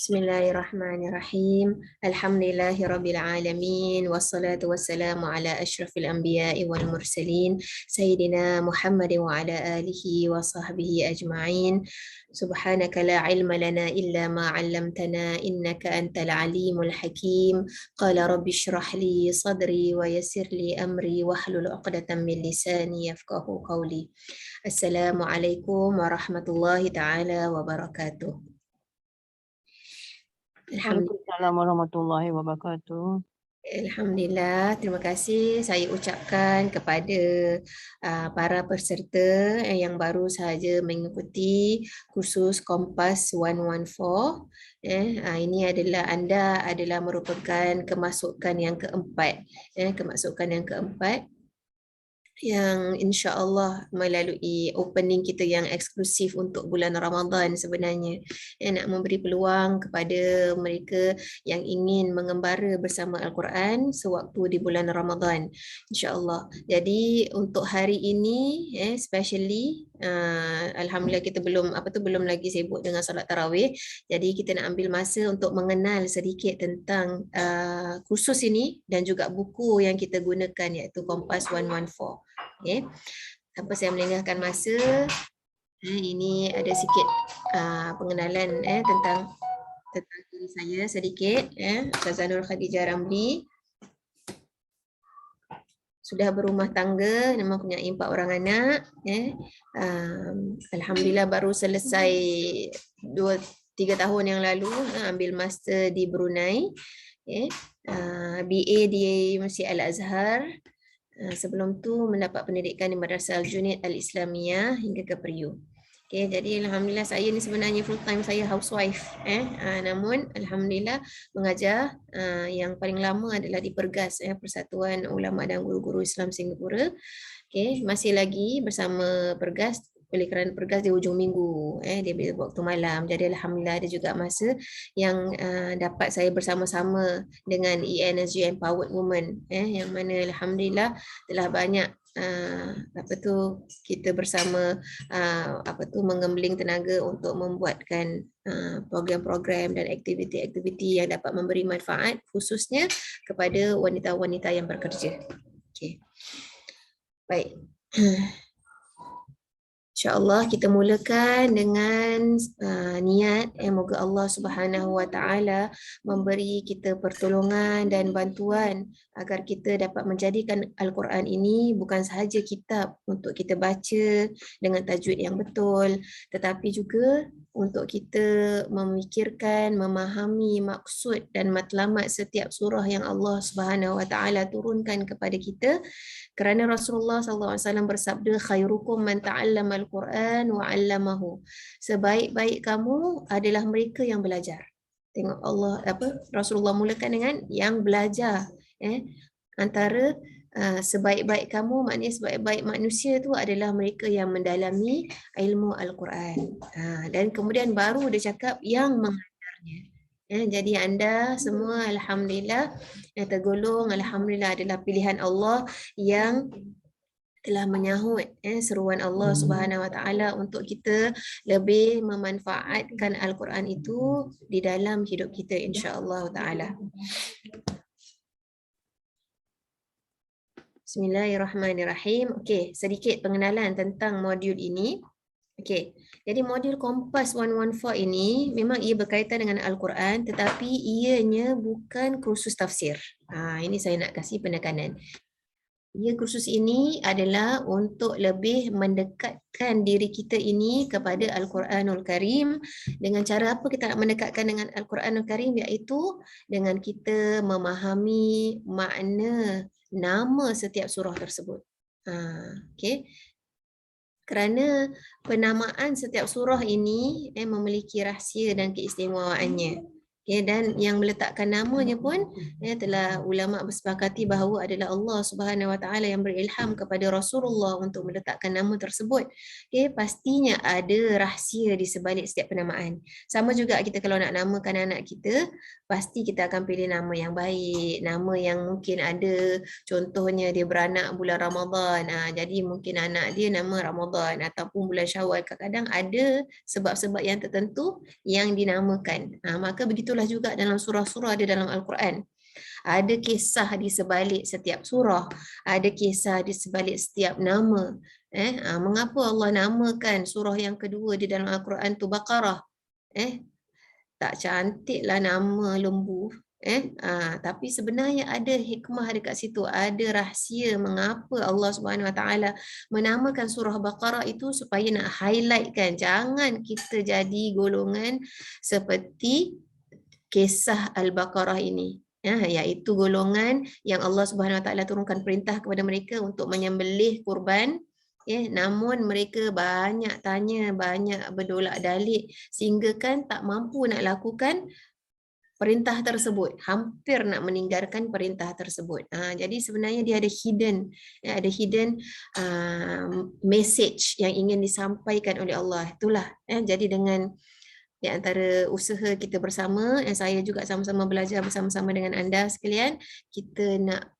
Bismillahirrahmanirrahim. Alhamdulillahirabbil alamin wassalatu wassalamu ala asyrafil anbiya'i wal mursalin sayyidina Muhammadin wa ala alihi wa sahbihi ajma'in. Subhanaka la ilma lana illa ma 'allamtana innaka antal alimul hakim. Qala rabbi shrah li sadri wa yassir li amri wahlul 'uqdatam min lisani yafqahu qawli. Assalamualaikum warahmatullahi taala wabarakatuh. Waalaikumsalam warahmatullahi wabarakatuh. Alhamdulillah, terima kasih saya ucapkan kepada para peserta yang baru sahaja mengikuti kursus Kompas 114. Ini adalah merupakan kemasukan yang keempat. Kemasukan yang keempat yang insya-Allah melalui opening kita yang eksklusif untuk bulan Ramadan sebenarnya, nak memberi peluang kepada mereka yang ingin mengembara bersama Al-Quran sewaktu di bulan Ramadan, insya-Allah. Jadi untuk hari ini especially alhamdulillah kita belum lagi sibuk dengan solat tarawih. Jadi kita nak ambil masa untuk mengenal sedikit tentang kursus ini dan juga buku yang kita gunakan iaitu Kompas 114. Okay. Tanpa saya melengahkan masa, ini ada sikit pengenalan tentang diri saya sedikit. Ustazah Nur Khadijah Ramli sudah berumah tangga, mempunyai 4 orang anak. Alhamdulillah baru selesai 2-3 tahun yang lalu ambil master di Brunei. BA di Masjid Al-Azhar. Sebelum tu mendapat pendidikan di Madrasah Al-Junaid Al-Islamiyah hingga ke Periu. Jadi alhamdulillah saya ni sebenarnya full time saya housewife. Namun alhamdulillah mengajar yang paling lama adalah di Pergas, Persatuan Ulama dan Guru-Guru Islam Singapura. Masih lagi bersama Pergas oleh kerana Pergas di hujung minggu, dia bila waktu malam. Jadi alhamdulillah ada juga masa yang dapat saya bersama-sama dengan ENSG Empowered Women, yang mana alhamdulillah telah banyak kita bersama menggembling tenaga untuk membuatkan program-program dan aktiviti-aktiviti yang dapat memberi manfaat khususnya kepada wanita-wanita yang bekerja. Baik. InsyaAllah kita mulakan dengan niat moga Allah Subhanahu Wa Taala memberi kita pertolongan dan bantuan agar kita dapat menjadikan Al-Quran ini bukan sahaja kitab untuk kita baca dengan tajwid yang betul, tetapi juga untuk kita memikirkan, memahami maksud dan matlamat setiap surah yang Allah Subhanahu Wa Taala turunkan kepada kita. Kerana Rasulullah SAW bersabda, khairukum man ta'allama al-Quran wa 'allamahu. Sebaik-baik kamu adalah mereka yang belajar. Tengok Allah Rasulullah mulakan dengan yang belajar. Antara sebaik-baik kamu, maknanya sebaik-baik manusia tu adalah mereka yang mendalami ilmu Al-Quran. Dan kemudian baru dia cakap yang mengajarnya. Jadi anda semua alhamdulillah yang tergolong alhamdulillah adalah pilihan Allah yang telah menyahut seruan Allah Subhanahu Wa Taala untuk kita lebih memanfaatkan Al-Quran itu di dalam hidup kita insya-Allah taala. Bismillahirrahmanirrahim. Okey, sedikit pengenalan tentang modul ini. Okey, jadi modul Kompas 114 ini memang ia berkaitan dengan Al-Quran tetapi ianya bukan kursus tafsir. Ini saya nak kasih penekanan. Kursus ini adalah untuk lebih mendekatkan diri kita ini kepada Al-Quranul Karim. Dengan cara apa kita nak mendekatkan dengan Al-Quranul Karim, iaitu dengan kita memahami makna nama setiap surah tersebut. Okey. Kerana penamaan setiap surah ini memiliki rahsia dan keistimewaannya. Okay, dan yang meletakkan namanya pun telah ulama bersepakati bahawa adalah Allah Subhanahu Wa Taala yang berilham kepada Rasulullah untuk meletakkan nama tersebut. Okay, pastinya ada rahsia di sebalik setiap penamaan. Sama juga kita kalau nak namakan anak kita, pasti kita akan pilih nama yang baik, nama yang mungkin ada, contohnya dia beranak bulan Ramadan, jadi mungkin anak dia nama Ramadan ataupun bulan Syawal. Kadang-kadang ada sebab-sebab yang tertentu yang dinamakan. Maka begitulah juga dalam surah-surah di dalam Al-Quran. Ada kisah di sebalik setiap surah, ada kisah di sebalik setiap nama. Mengapa Allah namakan surah yang kedua di dalam Al-Quran tu Baqarah? Tak cantiklah nama lembu. Tapi sebenarnya ada hikmah dekat situ, ada rahsia mengapa Allah Subhanahu Wa Taala menamakan surah Baqarah itu supaya nak highlightkan jangan kita jadi golongan seperti kisah Al-Baqarah ini. Iaitu golongan yang Allah Subhanahu Wa Taala turunkan perintah kepada mereka untuk menyembelih kurban. Namun mereka banyak tanya, banyak berdolak dalik sehingga kan tak mampu nak lakukan perintah tersebut, hampir nak meninggalkan perintah tersebut. Jadi sebenarnya dia ada hidden message yang ingin disampaikan oleh Allah. Itulah. Jadi dengan di antara usaha kita bersama, saya juga sama-sama belajar bersama-sama dengan anda sekalian, kita nak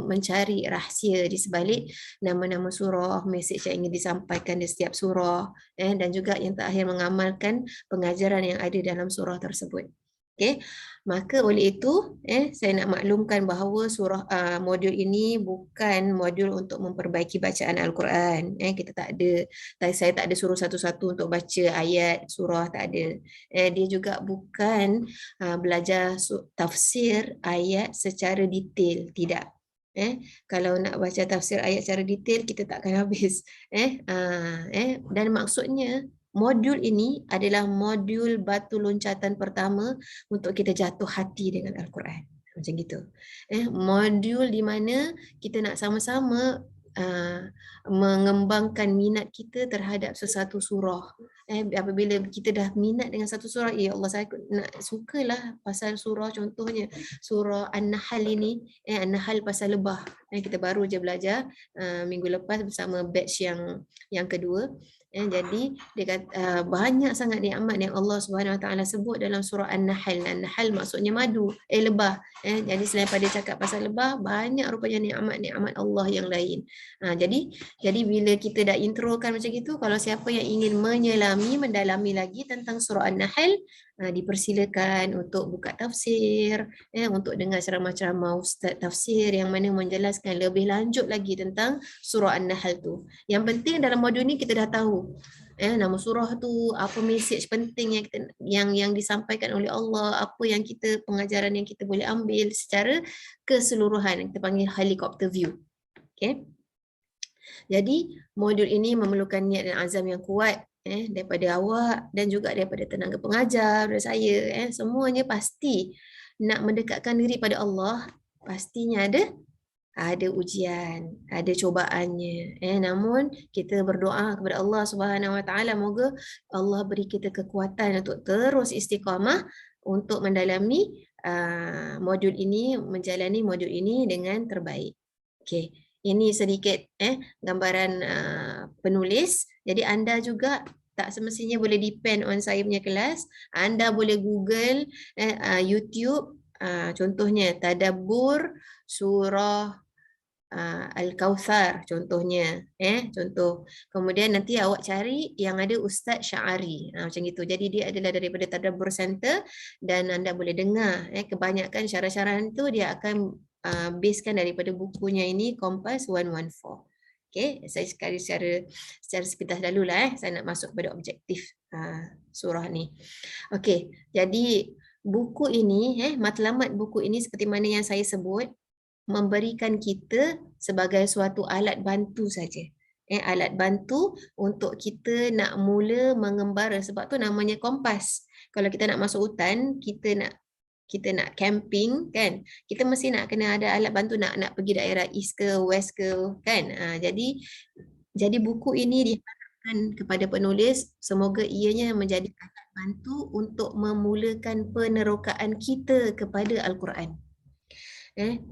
mencari rahsia di sebalik nama-nama surah, mesej yang ingin disampaikan di setiap surah, dan juga yang terakhir mengamalkan pengajaran yang ada dalam surah tersebut. Okay. Maka oleh itu saya nak maklumkan bahawa surah modul ini bukan modul untuk memperbaiki bacaan Al-Quran. Kita tak ada, saya tak ada suruh satu-satu untuk baca ayat surah, tak ada. Dia juga bukan belajar tafsir ayat secara detail, tidak. Kalau nak baca tafsir ayat secara detail kita tak akan habis. Dan maksudnya modul ini adalah modul batu loncatan pertama untuk kita jatuh hati dengan Al-Quran. Macam gitu. Modul di mana kita nak sama-sama mengembangkan minat kita terhadap sesuatu surah. Apabila kita dah minat dengan satu surah, ya Allah saya nak sukalah pasal surah, contohnya surah An-Nahl ini, An-Nahl pasal lebah. Kita baru je belajar minggu lepas bersama batch yang kedua. Jadi dia kata, banyak sangat nikmat yang Allah Subhanahu Wa Taala sebut dalam surah An-Nahl. An-Nahl maksudnya madu, lebah. Jadi selain pada cakap pasal lebah, banyak rupanya nikmat-nikmat Allah yang lain. Jadi bila kita dah introkan macam itu, kalau siapa yang ingin mendalami lagi tentang surah An-Nahl, dipersilakan untuk buka tafsir, untuk dengar ceramah-ceramah ustaz tafsir yang mana menjelaskan lebih lanjut lagi tentang surah An-Nahl tu. Yang penting dalam modul ni kita dah tahu nama surah tu, apa mesej penting yang disampaikan oleh Allah, apa yang pengajaran yang kita boleh ambil secara keseluruhan, kita panggil helicopter view. Okay. Jadi modul ini memerlukan niat dan azam yang kuat daripada awak dan juga daripada tenaga pengajar, daripada saya. Semuanya pasti nak mendekatkan diri pada Allah, pastinya ada ujian, ada cobaannya. Namun kita berdoa kepada Allah Subhanahu Wa Taala, moga Allah beri kita kekuatan untuk terus istiqamah untuk mendalami modul ini, menjalani modul ini dengan terbaik. Okey. Ini sedikit gambaran penulis. Jadi anda juga tak semestinya boleh depend on saya punya kelas. Anda boleh Google YouTube, contohnya Tadabbur Surah Al-Kautsar contohnya, contoh. Kemudian nanti awak cari yang ada Ustaz Sya'ari, macam itu. Jadi dia adalah daripada Tadabbur Center dan anda boleh dengar. Kebanyakan syarah-syarahan tu dia akan basekan daripada bukunya ini, Kompas 114. Okay, saya sekali secara sepintas dahululah saya nak masuk kepada objektif surah ni. Okay, jadi buku ini, matlamat buku ini seperti mana yang saya sebut, memberikan kita sebagai suatu alat bantu saja. Alat bantu untuk kita nak mula mengembara, sebab tu namanya kompas. Kalau kita nak masuk hutan, kita nak camping kan, kita mesti nak kena ada alat bantu nak pergi daerah east ke west ke kan. Jadi buku ini diharapkan kepada penulis, semoga ianya menjadi alat bantu untuk memulakan penerokaan kita kepada Al-Quran.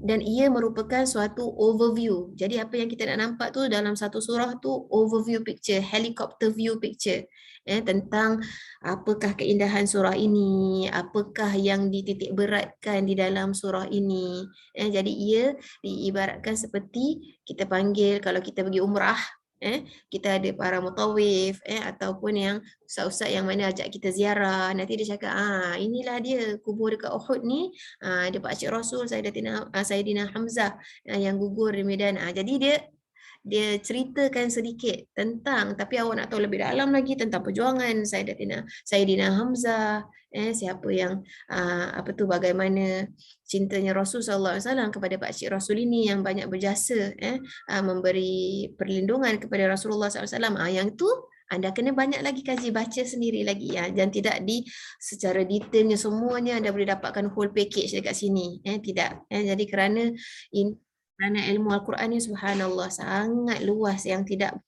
Dan ia merupakan suatu overview. Jadi apa yang kita nak nampak tu dalam satu surah tu overview picture, helicopter view picture tentang apakah keindahan surah ini, apakah yang dititik beratkan di dalam surah ini. Jadi ia diibaratkan seperti kita panggil kalau kita pergi umrah, kita ada para mutawif ataupun yang ustaz-ustaz yang mana ajak kita ziarah, nanti dia cakap inilah dia kubur dekat Uhud ni, ada Pakcik Rasul Sayyidina Hamzah yang gugur di Medan. Jadi dia ceritakan sedikit tentang, tapi awak nak tahu lebih dalam lagi tentang perjuangan Sayyidina Hamzah, siapa yang bagaimana cintanya Rasul sallallahu alaihi wasallam kepada Pakcik Rasul ini yang banyak berjasa memberi perlindungan kepada Rasulullah sallallahu alaihi wasallam. Yang tu anda kena banyak lagi kaji, baca sendiri lagi dan tidak secara detailnya semuanya anda boleh dapatkan whole package dekat sini, tidak. Jadi kerana ilmu Al-Quran ni subhanallah sangat luas yang tidak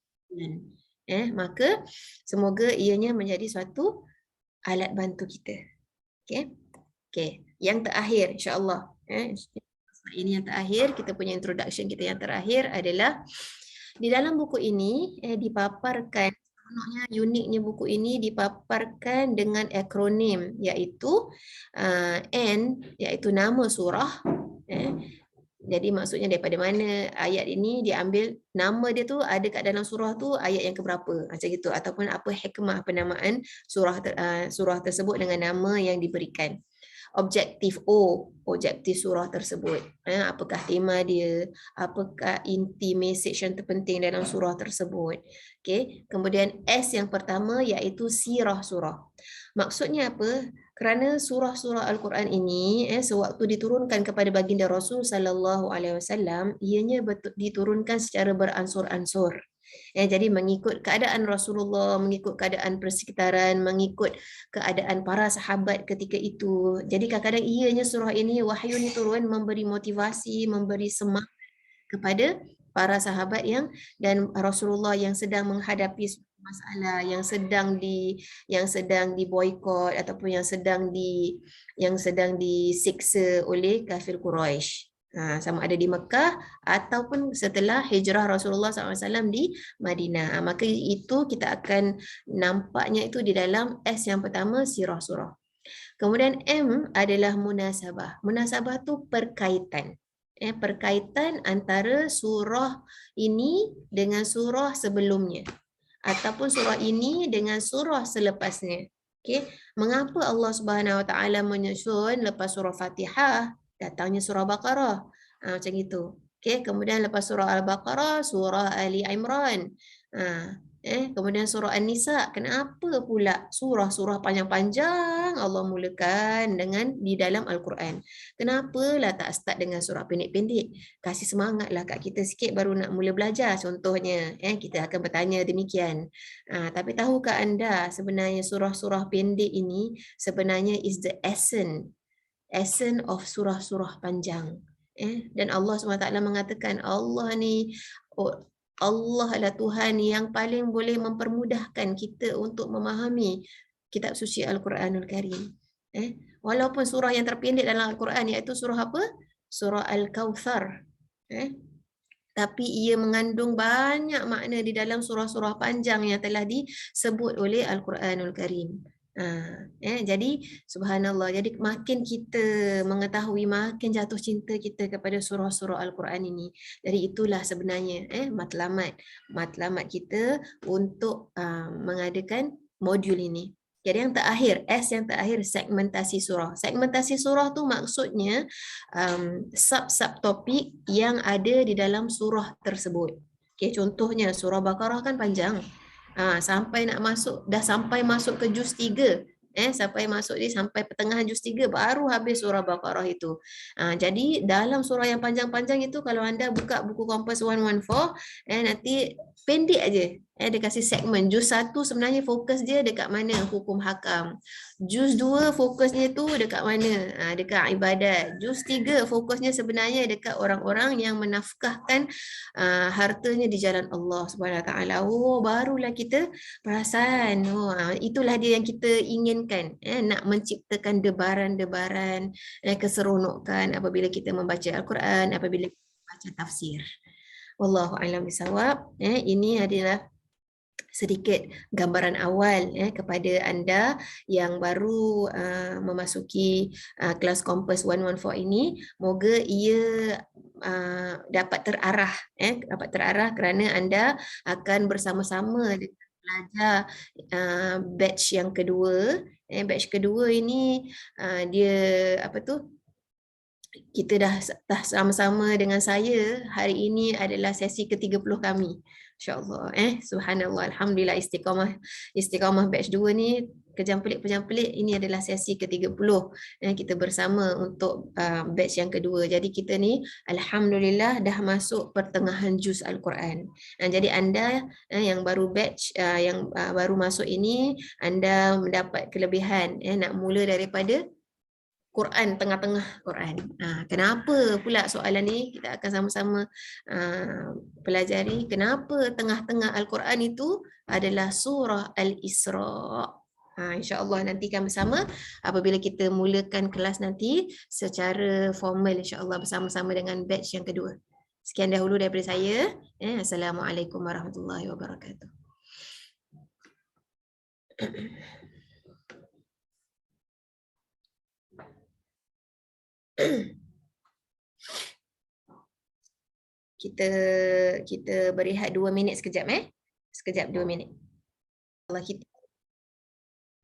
maka semoga ianya menjadi suatu alat bantu kita. Okey. Yang terakhir insya-Allah, ini yang terakhir, kita punya introduction kita yang terakhir adalah di dalam buku ini dipaparkan, uniknya buku ini dipaparkan dengan akronim iaitu N, iaitu nama surah. Jadi maksudnya daripada mana ayat ini diambil, nama dia tu ada kat dalam surah tu ayat yang keberapa, macam gitu, ataupun apa hikmah penamaan surah tersebut dengan nama yang diberikan. Objektif surah tersebut, apakah tema dia, apakah inti message yang terpenting dalam surah tersebut. Okey, kemudian S yang pertama iaitu sirah surah. Maksudnya apa? Kerana surah-surah Al-Quran ini sewaktu diturunkan kepada baginda Rasul sallallahu alaihi wasallam, ianya diturunkan secara beransur-ansur. Jadi mengikut keadaan Rasulullah, mengikut keadaan persekitaran, mengikut keadaan para sahabat ketika itu. Jadi kadang-kadang ianya surah ini, wahyu ini turun memberi motivasi, memberi semangat kepada para sahabat dan Rasulullah yang sedang menghadapi masalah, yang sedang diboikot ataupun yang sedang disiksa oleh kafir Quraisy. Sama ada di Mekah ataupun setelah hijrah Rasulullah SAW di Madinah. Maka itu kita akan nampaknya itu di dalam S yang pertama, sirah surah. Kemudian M adalah munasabah. Munasabah tu perkaitan. Perkaitan antara surah ini dengan surah sebelumnya, ataupun surah ini dengan surah selepasnya. Okey, mengapa Allah Subhanahu Wa Taala menyusun lepas surah Fatihah datangnya surah Baqarah? Macam itu. Okey, kemudian lepas surah Al-Baqarah surah Ali Imran. Kemudian surah An-Nisa, kenapa pula surah-surah panjang-panjang Allah mulakan di dalam Al-Quran? Kenapalah tak start dengan surah pendek-pendek? Kasih semangatlah kat kita sikit baru nak mula belajar contohnya. Kita akan bertanya demikian. Tapi tahukah anda sebenarnya surah-surah pendek ini sebenarnya is the essence of surah-surah panjang. Dan Allah SWT mengatakan Allah adalah Tuhan yang paling boleh mempermudahkan kita untuk memahami kitab suci Al-Quranul Karim. Walaupun surah yang terpendek dalam Al-Quran iaitu surah apa? Surah Al-Kawthar. Tapi ia mengandung banyak makna di dalam surah-surah panjang yang telah disebut oleh Al-Quranul Karim. Jadi subhanallah, jadi makin kita mengetahui, makin jatuh cinta kita kepada surah-surah Al-Quran ini. Jadi itulah sebenarnya matlamat kita untuk mengadakan modul ini. Jadi yang terakhir, S yang terakhir, segmentasi surah. Segmentasi surah tu maksudnya sub-sub topik yang ada di dalam surah tersebut. Okay, contohnya surah Baqarah kan panjang. Sampai masuk ke juz 3. Sampai pertengahan juz 3 baru habis surah Baqarah itu. Jadi dalam surah yang panjang-panjang itu, kalau anda buka buku Kompas 114, nanti pendek aja. Dia kasih segmen. Juz 1 sebenarnya fokus dia dekat mana? Hukum hakam. Juz 2 fokusnya tu dekat mana? Dekat ibadat. Juz 3 fokusnya sebenarnya dekat orang-orang yang menafkahkan hartanya di jalan Allah Subhanahu Wa Taala. Oh, barulah kita perasan. Oh, itulah dia yang kita inginkan. Nak menciptakan debaran-debaran, keseronokan apabila kita membaca Al-Quran, apabila kita membaca tafsir. Wallahu a'lam bisawab. Ini adalah sedikit gambaran awal kepada anda yang baru memasuki kelas Kompas 114 ini. Moga ia dapat terarah kerana anda akan bersama-sama dengan belajar batch yang kedua. Batch kedua ini dia apa tu? Kita dah sama-sama dengan saya. Hari ini adalah sesi ke-30 kami. InsyaAllah. Subhanallah. Alhamdulillah istiqamah batch 2 ni kejam pelik. Ini adalah sesi ke-30. Kita bersama untuk batch yang kedua. Jadi kita ni Alhamdulillah dah masuk pertengahan juz Al-Quran. Jadi anda yang baru batch, yang baru masuk ini, anda mendapat kelebihan. Nak mula daripada Quran, tengah-tengah Quran. Kenapa pula soalan ni? Kita akan sama-sama pelajari kenapa tengah-tengah Al-Quran itu adalah surah Al-Isra'. InsyaAllah nantikan bersama apabila kita mulakan kelas nanti secara formal insyaAllah bersama-sama dengan batch yang kedua. Sekian dahulu daripada saya. Assalamualaikum warahmatullahi wabarakatuh. Kita berehat 2 minit sekejap sekejap 2 minit. Allah kita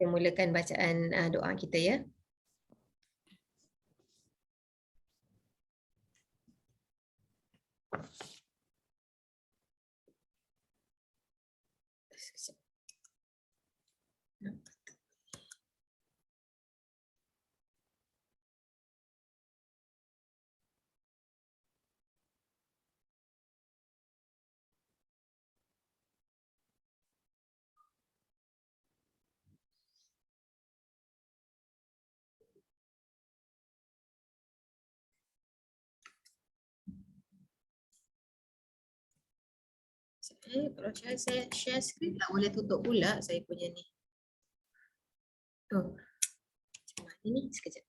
mulakan bacaan doa kita ya. Kalau saya share screen tak boleh tutup pula saya punya ni. Macam mana ni? Sekejap.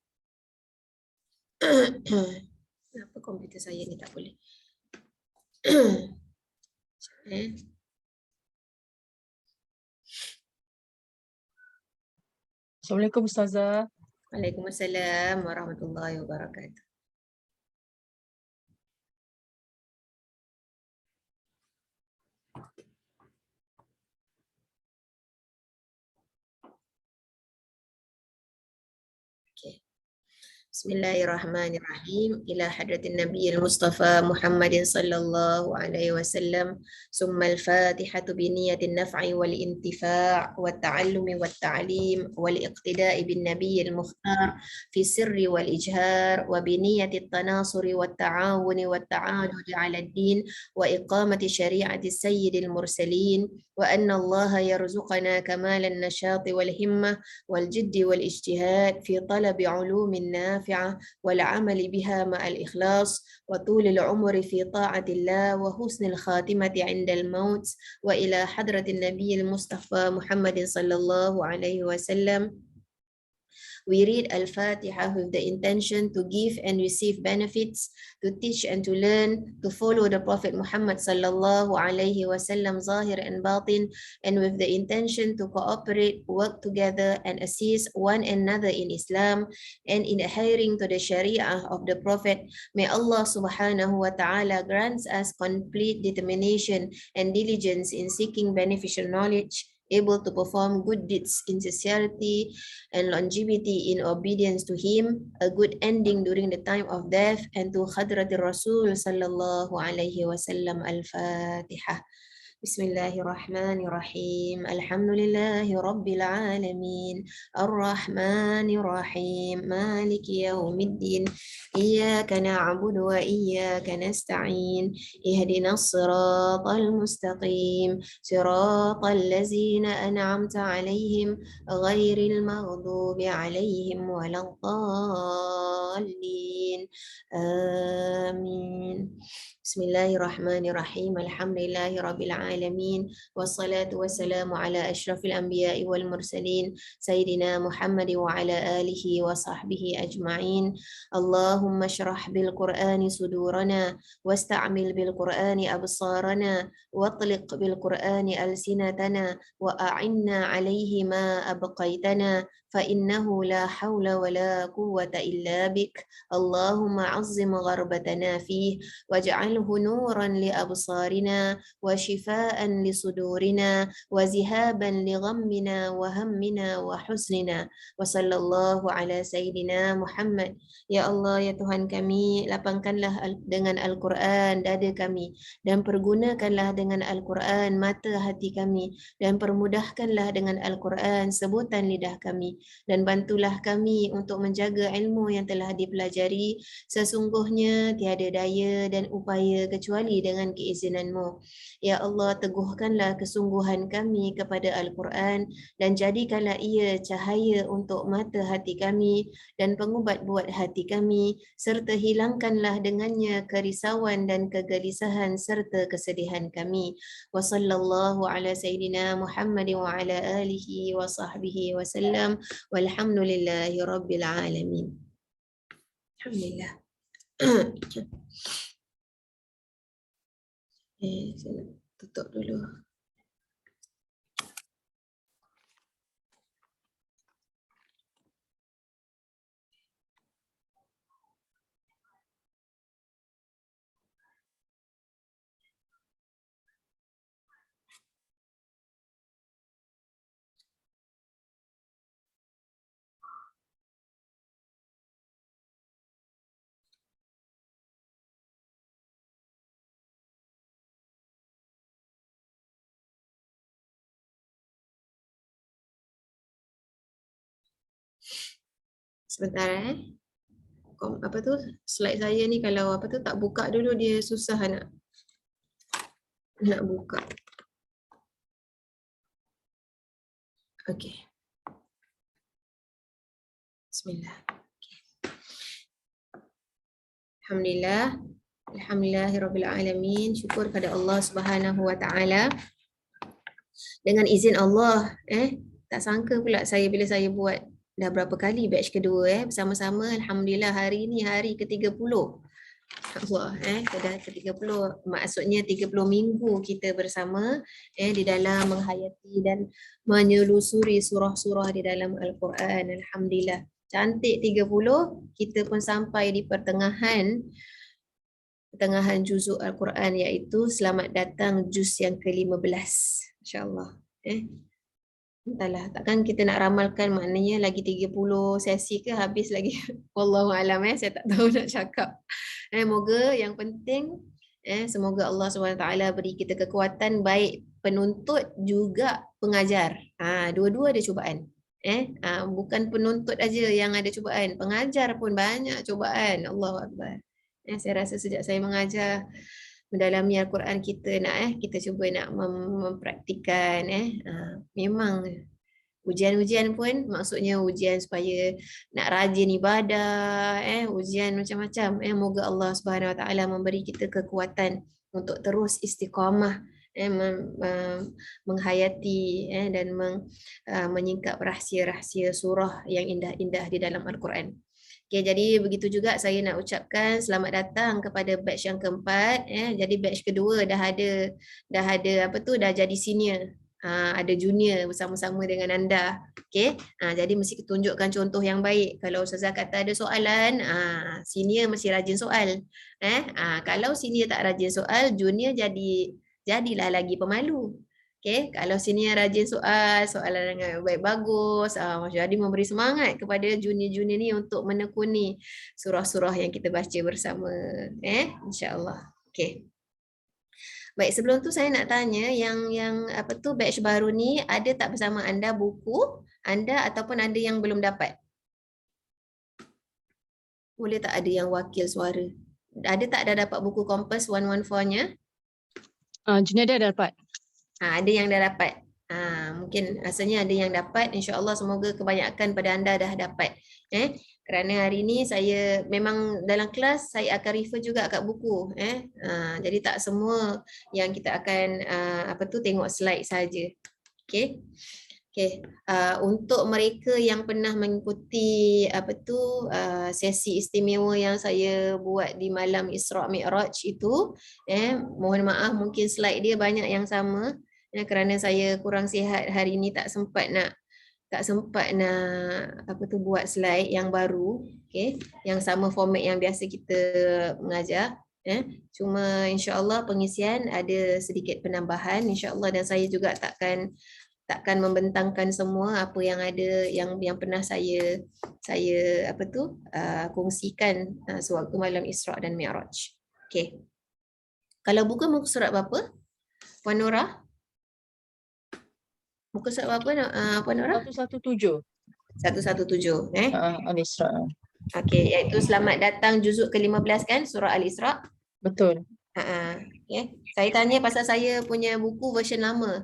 Kenapa komputer saya ni tak boleh? Assalamualaikum Ustazah. Waalaikumsalam warahmatullahi wabarakatuh. Bismillahirrahmanirrahim. Ila hadratin Nabiyil Mustafa Muhammadin sallallahu alaihi wasallam. Summa al-Fatihatu bi niyatin naf'i wal intifa' wat ta'allumi wat ta'lim wal iqtida'i bin Nabiyil Mukhtar fi sirri wal ijhar wa bi niyatit tanasuri wat ta'awuni wat ta'adudi 'ala ad-din wa iqamati syari'ati sayyidil mursalin wa anna Allah yarzuqana kamalan nashati wal himmah wal jiddi wal ijtihad fi talabi 'ulumin nafi'ah والعمل بها مع الإخلاص وطول العمر في طاعة الله وحسن الخاتمة عند الموت وإلى حضرة النبي المصطفى محمد صلى الله عليه وسلم. We read Al-Fatiha with the intention to give and receive benefits, to teach and to learn, to follow the Prophet Muhammad sallallahu alaihi wasallam zahir and batin, and with the intention to cooperate, work together, and assist one another in Islam and in adhering to the Sharia of the Prophet. May Allah subhanahu wa ta'ala grants us complete determination and diligence in seeking beneficial knowledge, able to perform good deeds in sincerity and longevity in obedience to him, a good ending during the time of death, and to Hadratir Rasul sallallahu alaihi wasallam. Al-Fatihah. Bismillahirrahmanirrahim. Alhamdulillahirabbil alamin. Arrahmanir rahim. Maliki yaumiddin. Iyyaka na'budu wa iyyaka nasta'in. Ihdinas siratal mustaqim. Siratal ladzina an'amta 'alaihim ghairil maghdubi 'alaihim waladdallin. Amin. Bismillahirrahmanirrahim. Alhamdulillahirabbil alamin. Wassalatu wassalamu ala asyrafil anbiya'i wal mursalin sayyidina Muhammad wa ala alihi wa sahbihi ajma'in. Allahumma syrah bil Qur'ani sudurana wasta'mil bil Qur'ani absarana watliq bil Qur'ani alsinatana wa a'inna 'alaihi ma abqaitana fa innahu la haula wa la quwwata illa bik. Allahumma 'azzim gharbatana fihi واجعله نورا لأبصارنا وشفاء لصدورنا وذهابا لغمنا وهمنا وحزننا وصلى الله على سيدنا محمد. Ya Allah, ya Tuhan kami, lapangkanlah dengan Al-Quran dada kami dan pergunakanlah dengan Al-Quran mata hati kami dan permudahkanlah dengan Al-Quran sebutan lidah kami dan bantulah kami untuk menjaga ilmu yang telah dipelajari. Sesungguhnya tiada daya dan upaya kecuali dengan keizinan-Mu. Ya Allah, teguhkanlah kesungguhan kami kepada Al-Quran dan jadikanlah ia cahaya untuk mata hati kami dan pengubat buat hati kami, serta hilangkanlah dengannya kerisauan dan kegelisahan serta kesedihan kami. Wa sallallahu ala sayyidina Muhammad wa ala alihi wa sahbihi wa sallam walhamdulillahi rabbil alamin. Alhamdulillah. Saya tutup dulu. Sebentar apa tu slide saya ni kalau apa tu tak buka dulu dia susah nak buka. Okey. Bismillah. Okay. Alhamdulillah. Alhamdulillahirabbil alamin. Syukur kepada Allah Subhanahu wa taala. Dengan izin Allah, tak sangka pula bila saya buat dah berapa kali batch kedua bersama-sama. Alhamdulillah hari ni hari ke-30. Allah dah ke-30, maksudnya 30 minggu kita bersama di dalam menghayati dan menyelusuri surah-surah di dalam Al-Quran. Alhamdulillah. Cantik 30, kita pun sampai di pertengahan juzuk Al-Quran, iaitu selamat datang juz yang ke-15. Insya-Allah. Entahlah, takkan kita nak ramalkan maknanya lagi 30 sesi ke habis lagi. Wallahu alam, saya tak tahu nak cakap. Moga yang penting semoga Allah SWT beri kita kekuatan baik penuntut juga pengajar. Dua-dua ada cubaan. Bukan penuntut aja yang ada cubaan, pengajar pun banyak cubaan. Allahu Akbar. Saya rasa sejak saya mengajar mendalami Al-Quran, kita cuba nak mempraktikkan memang ujian-ujian pun maksudnya ujian supaya nak rajin ibadah, ujian macam-macam. Moga Allah Subhanahu Wa Taala memberi kita kekuatan untuk terus istiqamah menghayati dan menyingkap rahsia-rahsia surah yang indah-indah di dalam Al-Quran. Okay, jadi begitu juga saya nak ucapkan selamat datang kepada batch yang keempat. Jadi batch kedua dah ada dah jadi senior. Ada junior bersama-sama dengan anda. Okay, jadi mesti tunjukkan contoh yang baik. Kalau Ustazah kata ada soalan, senior mesti rajin soal. Kalau senior tak rajin soal, junior jadilah lagi pemalu. Okay, kalau senior rajin soalan dengan baik bagus, jadi memberi semangat kepada junior-junior ni untuk menekuni surah-surah yang kita baca bersama. InsyaAllah. Okay. Baik, sebelum tu saya nak tanya yang apa tu batch baru ni ada tak bersama anda buku anda ataupun ada yang belum dapat? Boleh tak ada yang wakil suara? Ada tak dah dapat buku Kompas 114-nya? Junaida dah dapat. Ada yang dah dapat. Mungkin rasanya ada yang dapat. InsyaAllah semoga kebanyakan pada anda dah dapat. Kerana hari ini saya memang dalam kelas saya akan refer juga kat buku. Jadi tak semua yang kita akan tengok slide saja. Okay. Okay. Untuk mereka yang pernah mengikuti sesi istimewa yang saya buat di malam Isra' Mi'raj itu, mohon maaf mungkin slide dia banyak yang sama. Kerana saya kurang sihat hari ini tak sempat nak buat slide yang baru, okay, yang sama format yang biasa kita mengajar. Cuma insya-Allah pengisian ada sedikit penambahan insya-Allah, dan saya juga takkan membentangkan semua apa yang ada yang pernah saya kongsikan sewaktu malam Isra' dan Mi'raj. Okay. Kalau buka muka surat berapa? Puan Nora? Muka surat berapa Puan Nora? 117. 117 Al-Isra. Okey, iaitu selamat datang juzuk ke-15 kan surah Al-Isra'. Betul. Okay. Saya tanya pasal saya punya buku version lama.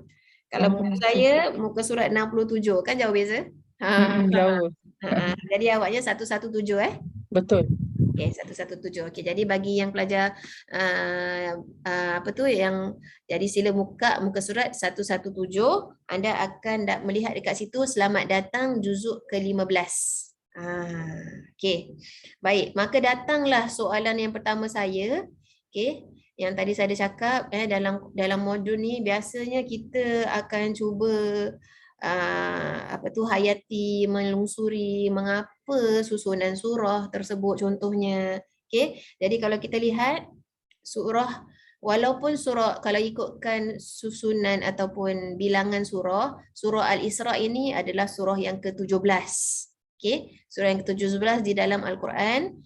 Kalau buku saya muka surat 67 kan jauh beza. Jauh. Jadi awaknya 117 Betul. Okey, 117. Okey, jadi bagi yang pelajar yang jadi sila muka muka surat 117, anda akan melihat dekat situ selamat datang juzuk ke-15. Okey. Baik, maka datanglah soalan yang pertama saya. Okey, yang tadi saya ada cakap dalam modul ni biasanya kita akan cuba hayati, melungsuri mengapa susunan surah tersebut contohnya. Okey, jadi kalau kita lihat surah, walaupun surah kalau ikutkan susunan ataupun bilangan surah Al-Isra' ini adalah surah yang ke-17. Okey, surah yang ke-17 di dalam Al-Quran.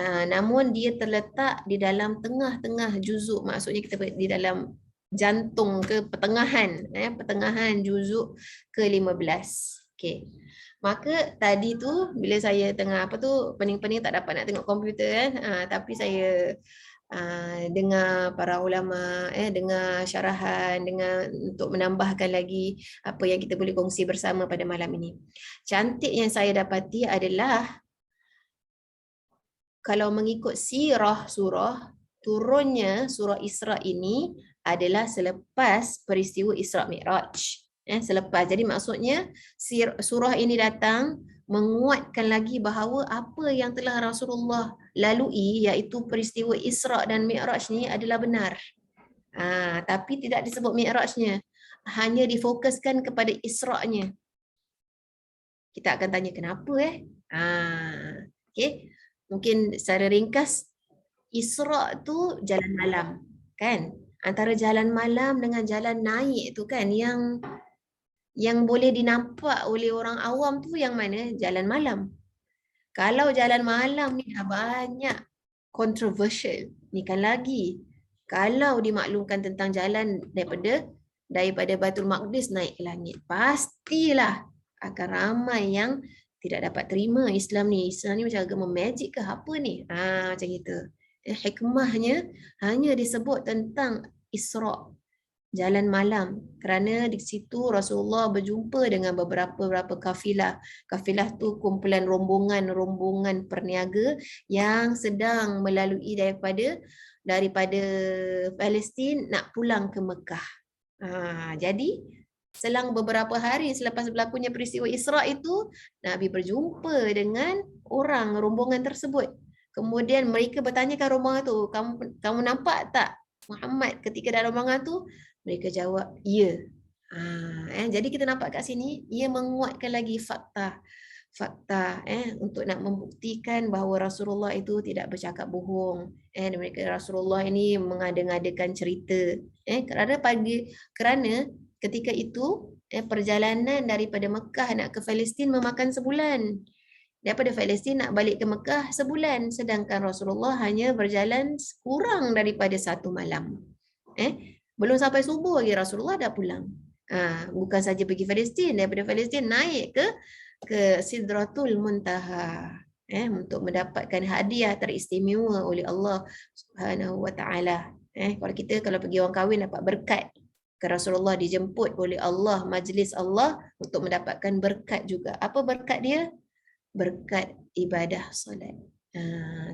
Namun dia terletak di dalam tengah-tengah juzuk, maksudnya kita di dalam jantung ke pertengahan juzuk ke-15. Okey. Maka tadi tu bila saya tengah pening-pening tak dapat nak tengok komputer tapi saya dengar para ulama, dengar syarahan, untuk menambahkan lagi apa yang kita boleh kongsi bersama pada malam ini. Cantik yang saya dapati adalah kalau mengikut sirah surah, turunnya surah Isra' ini adalah selepas peristiwa Isra' Mi'raj. Selepas. Jadi maksudnya surah ini datang menguatkan lagi bahawa apa yang telah Rasulullah lalui iaitu peristiwa Isra' dan Mi'raj ni adalah benar. Tapi tidak disebut Mi'rajnya. Hanya difokuskan kepada Isra'-nya. Kita akan tanya kenapa okey. Mungkin secara ringkas, Isra' tu jalan malam, kan? Antara jalan malam dengan jalan naik tu kan, yang boleh dinampak oleh orang awam tu yang mana? Jalan malam. Kalau jalan malam ni dah banyak controversial, ni kan lagi. Kalau dimaklumkan tentang jalan daripada Baitul Maqdis naik ke langit, pastilah akan ramai yang tidak dapat terima Islam ni. Islam ni macam agama magic ke apa ni? Macam itu. Hikmahnya hanya disebut tentang Isra', jalan malam. Kerana di situ Rasulullah berjumpa dengan beberapa kafilah. Kafilah tu kumpulan rombongan perniaga yang sedang melalui daripada Palestin nak pulang ke Mekah. Jadi selang beberapa hari selepas berlakunya peristiwa Isra' itu, Nabi berjumpa dengan rombongan tersebut. Kemudian mereka bertanyakan rombongan tu, kamu nampak tak Muhammad ketika dalam rombongan tu? Mereka jawab, ya. Jadi kita nampak kat sini, ia menguatkan lagi fakta untuk nak membuktikan bahawa Rasulullah itu tidak bercakap bohong. Mereka Rasulullah ini mengada-ngadakan cerita. Kerana ketika itu perjalanan daripada Mekah nak ke Palestin memakan sebulan. Daripada Palestin nak balik ke Mekah sebulan. Sedangkan Rasulullah hanya berjalan kurang daripada 1 malam. Belum sampai subuh lagi Rasulullah dah pulang. Bukan saja pergi Palestin, daripada Palestin naik ke Sidratul Muntaha, untuk mendapatkan hadiah teristimewa oleh Allah Subhanahu wa taala. Kalau pergi orang kahwin dapat berkat, ke Rasulullah dijemput oleh Allah, majlis Allah untuk mendapatkan berkat juga. Apa berkat dia? Berkat ibadah solat.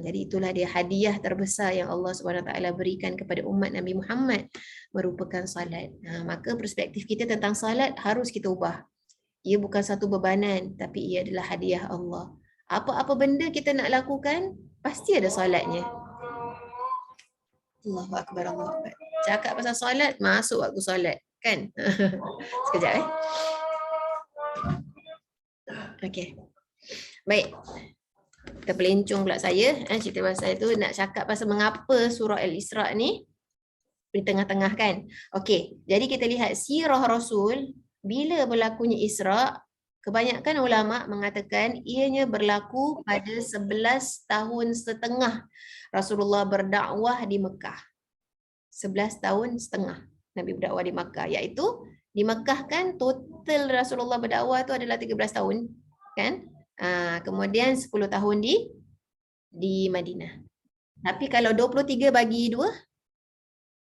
Jadi itulah dia hadiah terbesar yang Allah SWT berikan kepada umat Nabi Muhammad, merupakan salat. Maka perspektif kita tentang salat harus kita ubah. Ia bukan satu bebanan, tapi ia adalah hadiah Allah. Apa-apa benda kita nak lakukan, pasti ada salatnya. Allahu Akbar, Allahu Akbar. Cakap pasal salat, masuk waktu salat. Kan? Sekejap. Okey. Baik. Terpelencong pula saya, cerita pasal itu, nak cakap pasal mengapa surah Al-Isra ni di tengah-tengah kan. Okey, jadi kita lihat sirah Rasul bila berlakunya Isra, kebanyakan ulama mengatakan ianya berlaku pada 11 tahun setengah Rasulullah berdakwah di Mekah. 11 tahun setengah Nabi berdakwah di Mekah, iaitu di Mekah kan total Rasulullah berdakwah tu adalah 13 tahun kan. Kemudian 10 tahun di Madinah. Tapi kalau 23 bagi 2,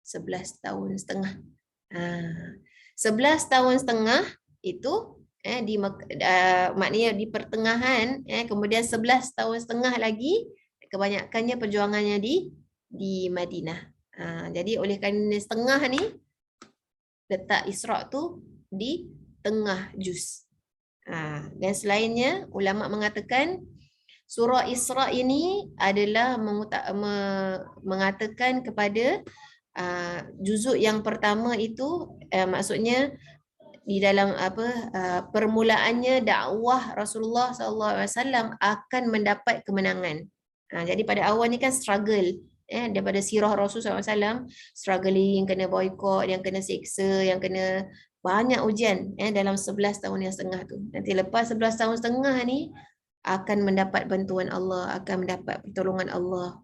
11 tahun setengah. 11 tahun setengah itu maknanya di pertengahan, kemudian 11 tahun setengah lagi kebanyakannya perjuangannya di Madinah. Jadi oleh kerana setengah ni, letak Isra tu di tengah juz. Dan selainnya ulama mengatakan surah Isra ini adalah mengatakan kepada juzuk yang pertama itu, maksudnya di dalam permulaannya dakwah Rasulullah SAW akan mendapat kemenangan. Jadi pada awal ni kan struggle, daripada sirah Rasulullah SAW, struggling, kena boykot, yang kena seksa, yang kena banyak ujian dalam 11 tahun yang setengah tu. Nanti lepas 11 tahun setengah ni akan mendapat bantuan Allah, akan mendapat pertolongan Allah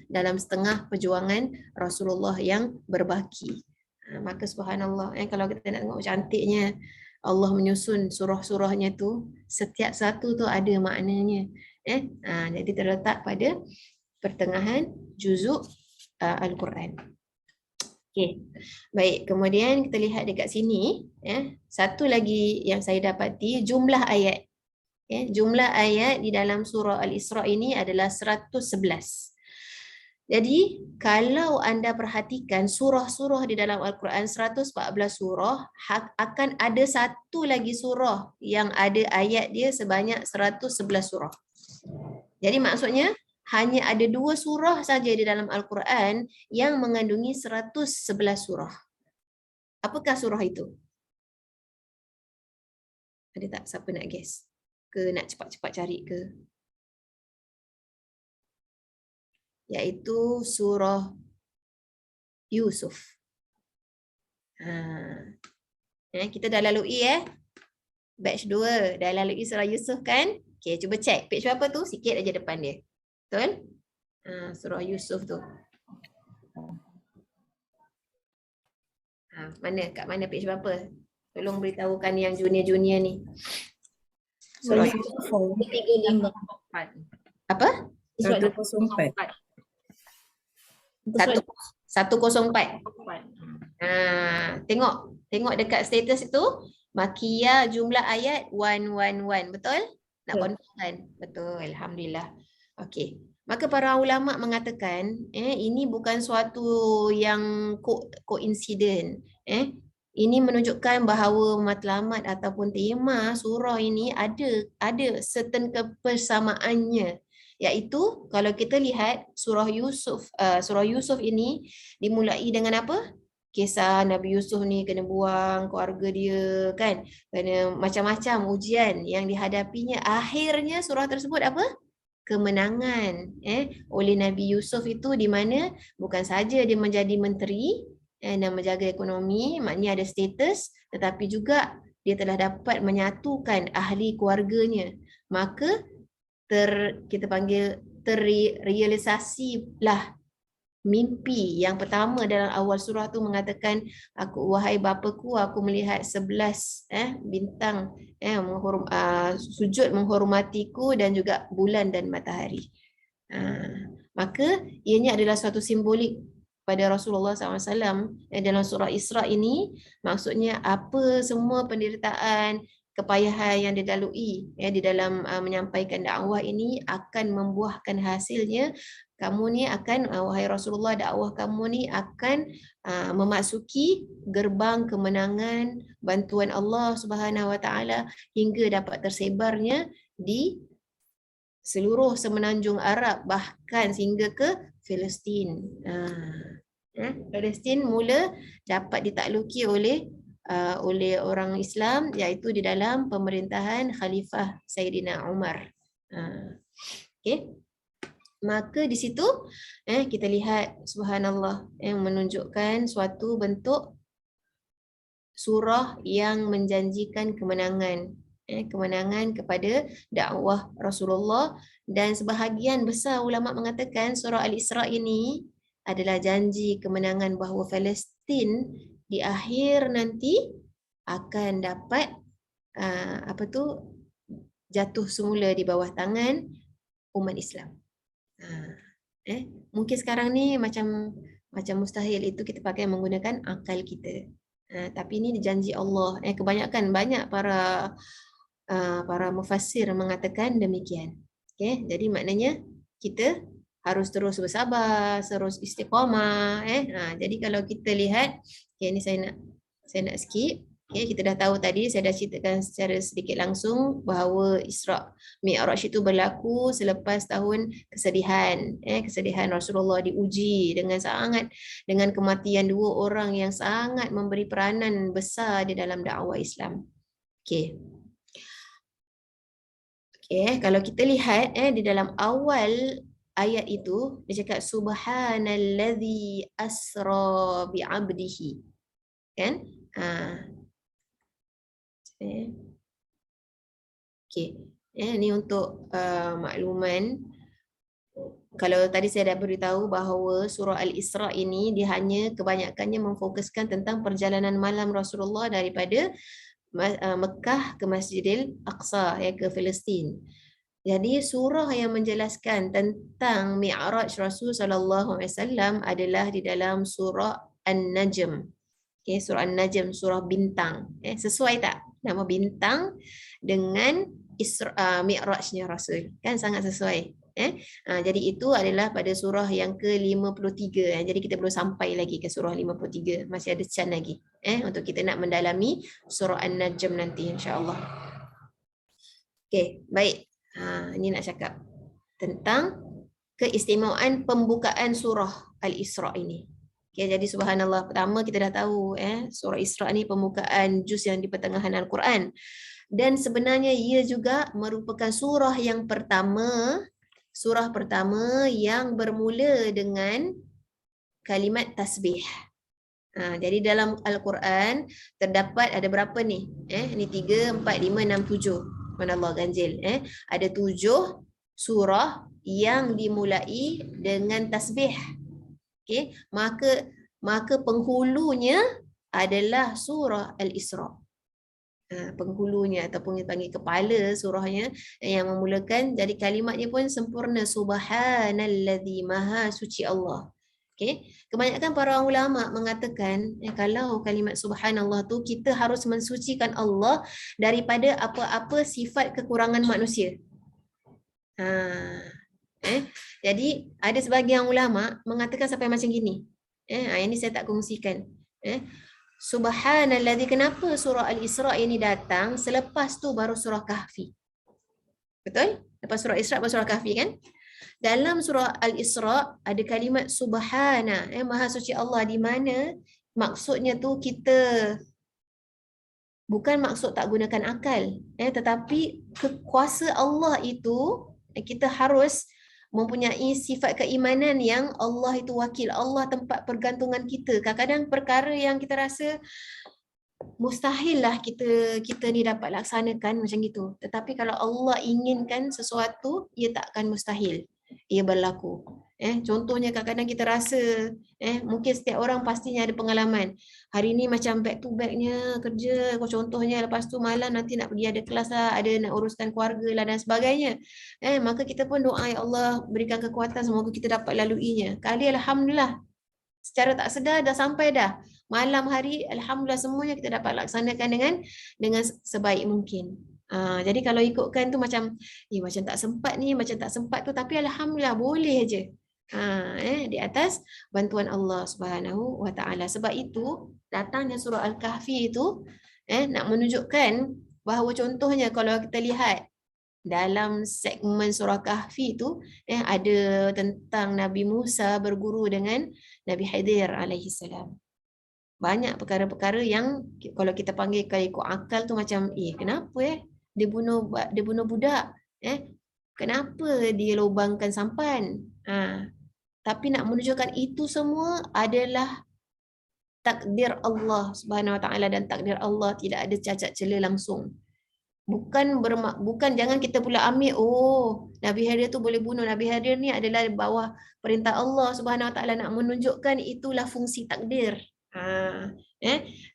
dalam setengah perjuangan Rasulullah yang berbaki. Maka subhanallah, kalau kita nak tengok cantiknya Allah menyusun surah-surahnya tu, setiap satu tu ada maknanya. Jadi terletak pada pertengahan juzuk Al-Quran. Okey. Baik, kemudian kita lihat dekat sini, satu lagi yang saya dapati, jumlah ayat. Jumlah ayat di dalam surah Al-Isra ini adalah 111. Jadi, kalau anda perhatikan surah-surah di dalam Al-Quran, 114 surah, akan ada satu lagi surah yang ada ayat dia sebanyak 111 surah. Jadi maksudnya, hanya ada 2 surah saja di dalam Al-Quran yang mengandungi 111 surah. Apakah surah itu? Ada tak siapa nak guess? Ke nak cepat-cepat cari ke? Iaitu surah Yusuf. Kita dah lalui batch 2 dah lalui surah Yusuf kan? Okey, cuba check page berapa tu, sikit aja depan dia. Betul? Surah Yusuf tu. Kat mana page berapa? Tolong beritahukan yang junior-junior ni. Surah Yusuf 35. Apa? 104. 104. Tengok dekat status itu, Makiyah jumlah ayat 111. Betul? Nak confirm kan? Betul, alhamdulillah. Okey. Maka para ulama mengatakan ini bukan suatu yang koinsiden. Ini menunjukkan bahawa matlamat ataupun tema surah ini ada certain kebersamaannya. Iaitu kalau kita lihat surah Yusuf ini dimulai dengan apa? Kisah Nabi Yusuf ni kena buang keluarga dia kan, kena macam-macam ujian yang dihadapinya. Akhirnya surah tersebut apa? Kemenangan oleh Nabi Yusuf itu, di mana bukan saja dia menjadi menteri dan menjaga ekonomi, maknanya ada status, tetapi juga dia telah dapat menyatukan ahli keluarganya. Maka kita panggil terrealisasilah mimpi. Yang pertama dalam awal surah tu mengatakan, wahai bapaku, aku melihat 11 bintang sujud menghormatiku dan juga bulan dan matahari. Maka ianya adalah suatu simbolik pada Rasulullah SAW. Dalam surah Isra ini maksudnya apa semua penderitaan, kepayahan yang dilalui di dalam menyampaikan dakwah ini akan membuahkan hasilnya. Kamu ni akan, wahai Rasulullah, dakwah kamu ni akan memasuki gerbang kemenangan, bantuan Allah Subhanahu Wa Taala hingga dapat tersebarnya di seluruh semenanjung Arab, bahkan sehingga ke Palestin. Palestin mula dapat ditakluki oleh orang Islam, iaitu di dalam pemerintahan Khalifah Sayyidina Umar. Okey. Maka di situ kita lihat, subhanallah, yang menunjukkan suatu bentuk surah yang menjanjikan kemenangan, kemenangan kepada dakwah Rasulullah. Dan sebahagian besar ulama mengatakan surah Al-Isra ini adalah janji kemenangan bahawa Palestin di akhir nanti akan dapat jatuh semula di bawah tangan umat Islam. Mungkin sekarang ni macam mustahil itu kita pakai menggunakan akal kita. Tapi ini janji Allah. Banyak para mufassir mengatakan demikian. Okay? Jadi maknanya kita harus terus bersabar, terus istiqamah. Jadi kalau kita lihat, ini saya nak skip. Kita dah tahu tadi, saya dah ceritakan secara sedikit langsung bahawa Isra Mi'raj itu berlaku selepas tahun kesedihan. Kesedihan Rasulullah diuji dengan kematian dua orang yang sangat memberi peranan besar di dalam dakwah Islam. Kalau kita lihat di dalam awal ayat itu, dia cakap subhanallazi asra bi'abdihi. Kan? Ini untuk makluman. Kalau tadi saya dah beritahu bahawa surah Al-Isra ini dia hanya kebanyakannya memfokuskan tentang perjalanan malam Rasulullah daripada Mekah ke Masjidil Aqsa, ke Palestin. Jadi surah yang menjelaskan tentang Mi'raj Rasul sallallahu alaihi wasallam adalah di dalam surah An-Najm. Surah An-Najm, surah bintang. Sesuai tak nama bintang dengan Mi'rajnya Rasul? Kan sangat sesuai. Jadi itu adalah pada surah yang ke-53. Jadi kita belum sampai lagi ke surah 53. Masih ada chance lagi untuk kita nak mendalami surah An-Najm nanti, insya-Allah. Baik. Ini nak cakap tentang keistimewaan pembukaan surah Al-Isra ini. Jadi subhanallah, pertama kita dah tahu surah Isra ni pembukaan juz yang di pertengahan Al-Quran. Dan sebenarnya ia juga merupakan surah pertama yang bermula dengan kalimat tasbih. Jadi dalam Al-Quran terdapat ada berapa ni? Ni 3, 4, 5, 6, 7. Subhanallah, ganjil. Ada 7 surah yang dimulai dengan tasbih. Maka penghulunya adalah surah Al-Isra. Penghulunya ataupun dipanggil kepala surahnya yang memulakan, jadi kalimatnya pun sempurna, subhanallazi, maha suci Allah. Kebanyakan para ulama mengatakan kalau kalimat subhanallah tu kita harus mensucikan Allah daripada apa-apa sifat kekurangan manusia. Jadi ada sebahagian ulama mengatakan sampai macam gini. Ini saya tak kongsikan. Subhanallazi, kenapa surah Al-Isra ini datang selepas tu baru surah Kahfi? Betul? Lepas surah Isra baru surah Kahfi kan? Dalam surah Al-Isra ada kalimat subhana, maha suci Allah, di mana maksudnya tu kita bukan maksud tak gunakan akal, tetapi kuasa Allah itu kita harus mempunyai sifat keimanan yang Allah itu wakil, Allah tempat pergantungan kita. Kadang-kadang perkara yang kita rasa mustahil lah kita ni dapat laksanakan macam gitu. Tetapi kalau Allah inginkan sesuatu, ia tak akan mustahil. Ia berlaku. Contohnya kadang-kadang kita rasa, mungkin setiap orang pastinya ada pengalaman. Hari ni macam back to backnya kerja, contohnya, lepas tu malam nanti nak pergi ada kelas lah, ada nak uruskan keluarga lah dan sebagainya. Maka kita pun doa, ya Allah berikan kekuatan, semoga kita dapat laluinya. Kali alhamdulillah, secara tak sedar dah sampai dah. Malam hari alhamdulillah semuanya kita dapat laksanakan dengan sebaik mungkin. Jadi kalau ikutkan tu macam macam tak sempat ni, macam tak sempat tu, tapi alhamdulillah boleh aja. Di atas bantuan Allah Subhanahu wa taala. Sebab itu datangnya surah Al-Kahfi itu nak menunjukkan bahawa contohnya kalau kita lihat dalam segmen surah Kahfi itu ada tentang Nabi Musa berguru dengan Nabi Khidir alaihi salam. Banyak perkara-perkara yang kalau kita panggil kalau ikut akal tu macam kenapa dia bunuh budak, kenapa dia lubangkan sampan, tapi nak menunjukkan itu semua adalah takdir Allah Subhanahu Wa Taala, dan takdir Allah tidak ada cacat cela langsung. Bukan jangan kita pula ambil Nabi Khidir tu boleh bunuh. Nabi Khidir ni adalah di bawah perintah Allah Subhanahu Wa Taala, nak menunjukkan itulah fungsi takdir.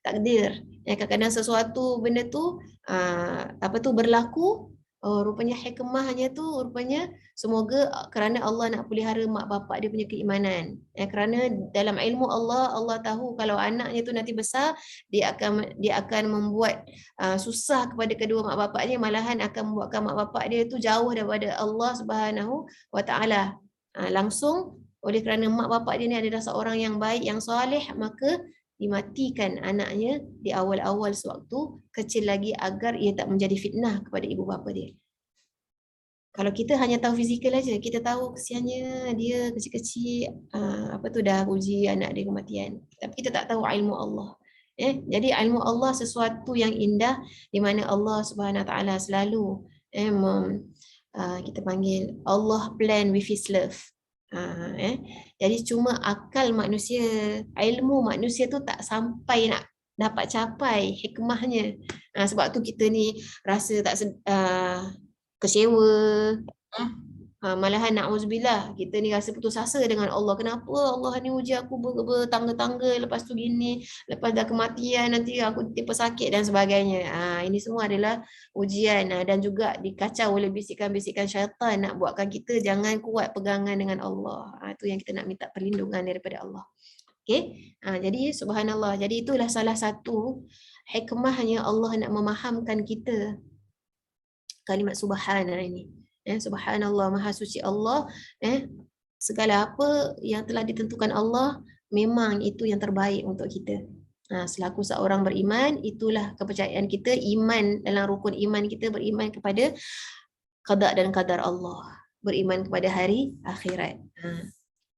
Takdir. Kadang-kadang sesuatu benda tu berlaku, rupanya hikmahnya tu rupanya semoga kerana Allah nak pelihara mak bapak dia punya keimanan. Kerana dalam ilmu Allah tahu kalau anaknya tu nanti besar, dia akan membuat susah kepada kedua mak bapaknya, malahan akan membuatkan mak bapak dia tu jauh daripada Allah Subhanahu Wa Taala. Langsung oleh kerana mak bapak dia ni adalah seorang yang baik, yang soleh, maka dimatikan anaknya di awal-awal sewaktu kecil lagi agar ia tak menjadi fitnah kepada ibu bapa dia. Kalau kita hanya tahu fizikal aja, kita tahu kesiannya dia kecil-kecil, dah uji anak dia kematian. Tapi kita tak tahu ilmu Allah. Jadi ilmu Allah sesuatu yang indah, di mana Allah Subhanahu Wa Taala selalu kita panggil Allah plan with his love. Jadi cuma akal manusia, ilmu manusia tu tak sampai nak dapat capai hikmahnya. Sebab tu kita ni rasa tak kecewa. Malahan na'udzubillah, kita ni rasa putus asa dengan Allah. Kenapa Allah ni uji aku bertangga-tangga, lepas tu gini, lepas dah kematian nanti aku tiba sakit dan sebagainya. Ini semua adalah ujian, dan juga dikacau oleh bisikan-bisikan syaitan nak buatkan kita jangan kuat pegangan dengan Allah. Itu yang kita nak minta perlindungan daripada Allah. Okay? Jadi subhanallah, jadi itulah salah satu hikmahnya Allah nak memahamkan kita kalimat subhana ini. Subhanallah, maha suci Allah. Segala apa yang telah ditentukan Allah, memang itu yang terbaik untuk kita. Selaku seorang beriman, itulah kepercayaan kita, iman dalam rukun iman kita, beriman kepada qada dan qadar Allah, beriman kepada hari akhirat.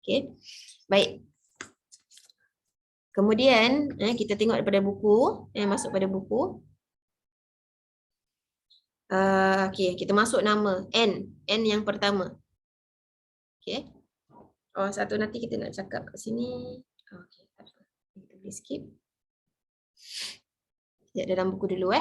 Okay. Baik. Kemudian kita tengok daripada buku, masuk pada buku. Okay, kita masuk nama N yang pertama. Okay. Satu nanti kita nak cakap kat sini. Okay, kita boleh skip. Sekejap dalam buku dulu.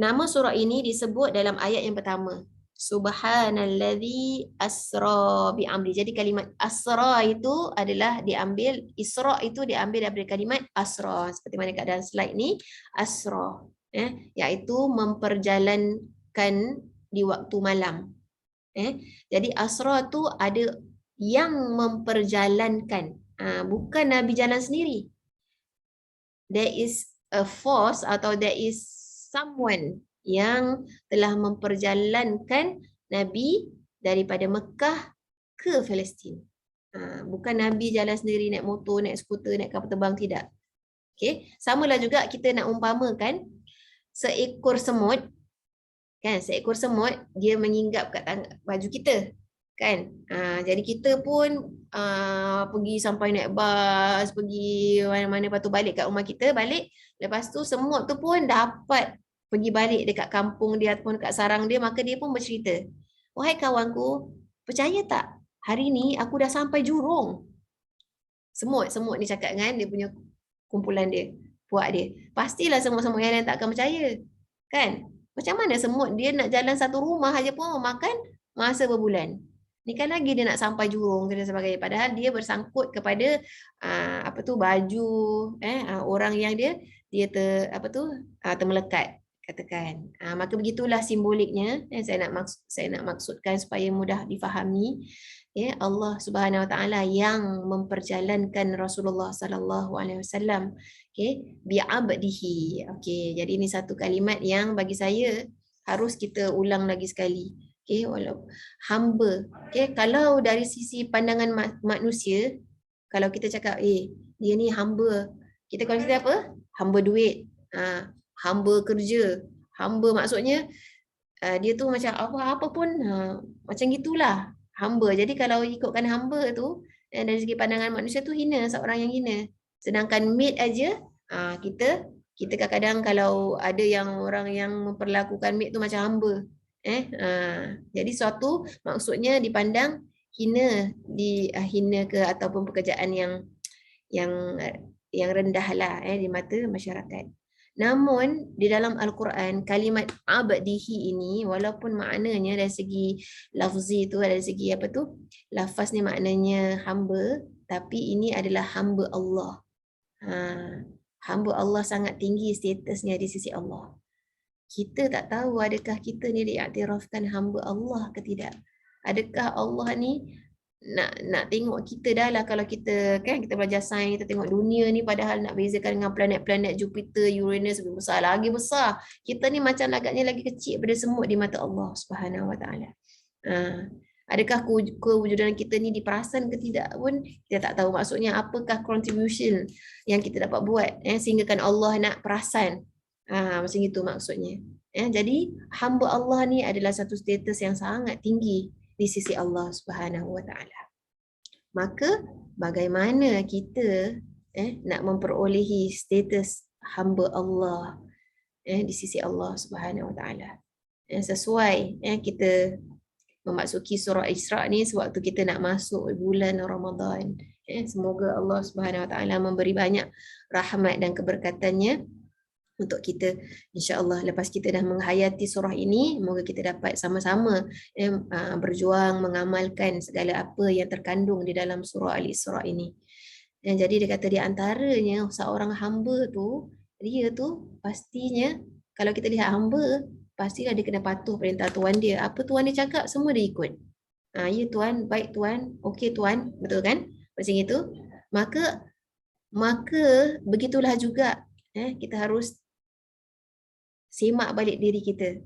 Nama surah ini disebut dalam ayat yang pertama. Subhanalladzi asra bi'amri. Jadi kalimat asra itu adalah diambil, isra itu diambil daripada kalimat asra. Seperti mana kat dalam slide ni, asra. Iaitu memperjalankan di waktu malam. Jadi asra tu ada yang memperjalankan, bukan Nabi jalan sendiri. There is a force atau there is someone yang telah memperjalankan Nabi daripada Mekah ke Palestin. Bukan Nabi jalan sendiri, naik motor, naik skuter, naik kapal terbang, tidak. Okay. Samalah juga kita nak umpamakan seekor semut, kan? Seekor semut dia menginggap kat baju kita, kan? Jadi kita pun pergi sampai naik bas, pergi mana-mana, lepas tu balik kat rumah kita, balik. Lepas tu semut tu pun dapat pergi balik dekat kampung dia ataupun dekat sarang dia, maka dia pun bercerita, wahai kawanku, percaya tak? Hari ni aku dah sampai Jurong. Semut ni cakap dengan dia punya kumpulan dia, puak dia. Pastilah semut-semut yang lain tak akan percaya, kan? Macam mana semut dia nak jalan satu rumah aja pun memakan masa berbulan. Ni kan lagi dia nak sampai jurung dan sebagainya. Padahal dia bersangkut kepada baju orang yang dia termelekat katakan. Maka begitulah simboliknya. Saya nak maksudkan supaya mudah difahami. Allah Subhanahu Wa Taala yang memperjalankan Rasulullah Sallallahu Alaihi Wasallam bi'abdihi. Jadi ini satu kalimat yang bagi saya harus kita ulang lagi sekali. Walau hamba. Kalau dari sisi pandangan manusia, kalau kita cakap dia ni hamba. Kita consider apa? Hamba duit. Hamba kerja. Hamba maksudnya dia tu macam apa pun macam gitulah hamba. Jadi kalau ikutkan hamba tu dari segi pandangan manusia tu hina, seorang yang hina. Sedangkan maid aja kita kadang-kadang kalau ada yang orang yang memperlakukan maid tu macam hamba. Jadi suatu maksudnya dipandang hina hina ke ataupun pekerjaan yang rendah lah di mata masyarakat. Namun di dalam Al-Quran kalimat abdihi ini walaupun maknanya dari segi lafzi tu dari segi lafaz ni maknanya hamba, tapi ini adalah hamba Allah. Hamba Allah sangat tinggi statusnya di sisi Allah. Kita tak tahu adakah kita ni diiktirafkan hamba Allah ke tidak. Adakah Allah ni nak tengok kita dah lah kalau kita kita belajar sains, kita tengok dunia ni padahal nak bezakan dengan planet-planet Jupiter, Uranus lebih besar lagi besar. Kita ni macam agaknya lagi kecil pada semut di mata Allah Subhanahu Wa Taala. Adakah kewujudan kita ni diperasan ke tidak pun kita tak tahu. Maksudnya apakah contribution yang kita dapat buat sehinggakan Allah nak perasan. Macam itu maksudnya. Jadi hamba Allah ni adalah satu status yang sangat tinggi di sisi Allah Subhanahu Wa Taala. Maka bagaimana kita nak memperolehi status hamba Allah di sisi Allah Subhanahu Wa Taala? Sesuai kita memasuki surah Isra ni sewaktu kita nak masuk bulan Ramadan. Semoga Allah Subhanahu Wa Taala memberi banyak rahmat dan keberkatannya untuk kita, insya-Allah lepas kita dah menghayati surah ini, semoga kita dapat sama-sama berjuang mengamalkan segala apa yang terkandung di dalam surah Al-Isra ini. Dan jadi dia kata di antaranya seorang hamba tu, dia tu pastinya kalau kita lihat hamba, pastilah dia kena patuh perintah tuan dia. Apa tuan dia cakap semua dia ikut. Ya tuan, baik tuan, okey tuan, betul kan? Macam itu. Maka begitulah juga kita harus semak balik diri kita.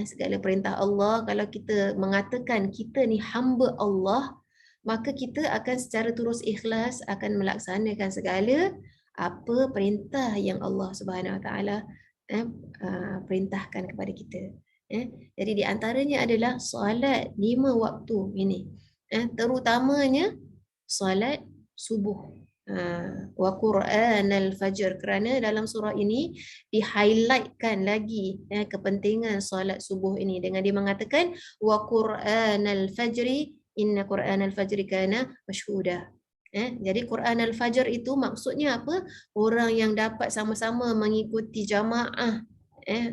Segala perintah Allah, kalau kita mengatakan kita ni hamba Allah, maka kita akan secara terus ikhlas akan melaksanakan segala apa perintah yang Allah Subhanahu Wa Taala perintahkan kepada kita. Jadi di antaranya adalah solat 5 waktu ini. Terutamanya solat subuh. Wa Qur'anal Fajr, kerana dalam surah ini di-highlightkan lagi kepentingan solat subuh ini dengan dia mengatakan wa Qur'anal Fajri inna Qur'anal Fajri kana mashhuda. Jadi Qur'anal Fajr itu maksudnya apa? Orang yang dapat sama-sama mengikuti jamaah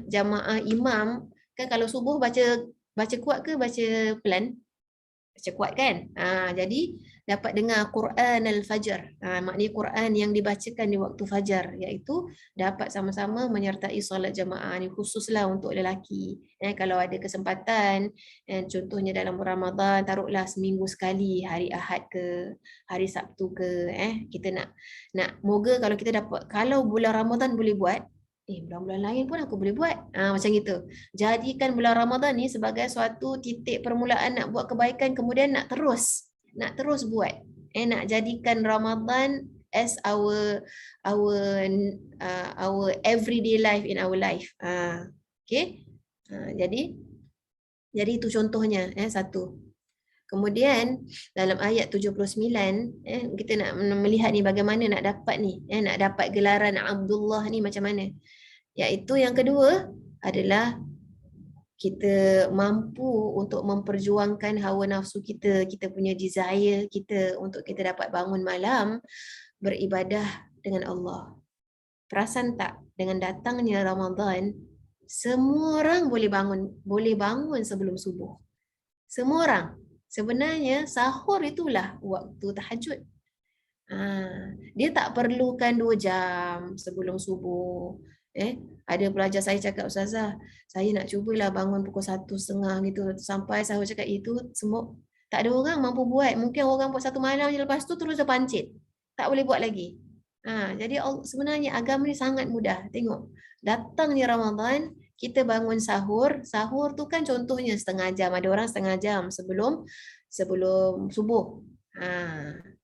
jamaah imam kan, kalau subuh baca kuat ke baca pelan? Baca kuat kan? Jadi dapat dengar Quran al-Fajr. Maknanya Quran yang dibacakan di waktu fajar, iaitu dapat sama-sama menyertai solat jamaah. Ini khususlah untuk lelaki. Kalau ada kesempatan, contohnya dalam Ramadan, taruhlah seminggu sekali, hari Ahad ke, hari Sabtu ke, kita nak moga kalau kita dapat, kalau bulan Ramadan boleh buat, bulan-bulan lain pun aku boleh buat. Macam gitu. Jadikan bulan Ramadan ni sebagai suatu titik permulaan nak buat kebaikan, kemudian nak terus buat. Nak jadikan Ramadan as our everyday life in our life. Okay. Jadi itu contohnya satu. Kemudian dalam ayat 79 kita nak melihat ni bagaimana nak dapat ni, nak dapat gelaran Abdullah ni macam mana. Iaitu yang kedua adalah kita mampu untuk memperjuangkan hawa nafsu kita, kita punya desire kita untuk kita dapat bangun malam beribadah dengan Allah. Perasan tak dengan datangnya Ramadan, semua orang boleh bangun sebelum subuh. Semua orang. Sebenarnya sahur itulah waktu tahajud. Dia tak perlukan 2 jam sebelum subuh. Ada pelajar saya cakap, Ustazah, saya nak cubalah bangun pukul 1:30 gitu. Sampai sahur cakap itu semua tak ada orang mampu buat. Mungkin orang buat 1 malam je, lepas tu terus dia pancit. Tak boleh buat lagi. Jadi sebenarnya agama ni sangat mudah. Tengok, datangnya Ramadan, kita bangun sahur. Sahur tu kan contohnya setengah jam. Ada orang setengah jam sebelum subuh.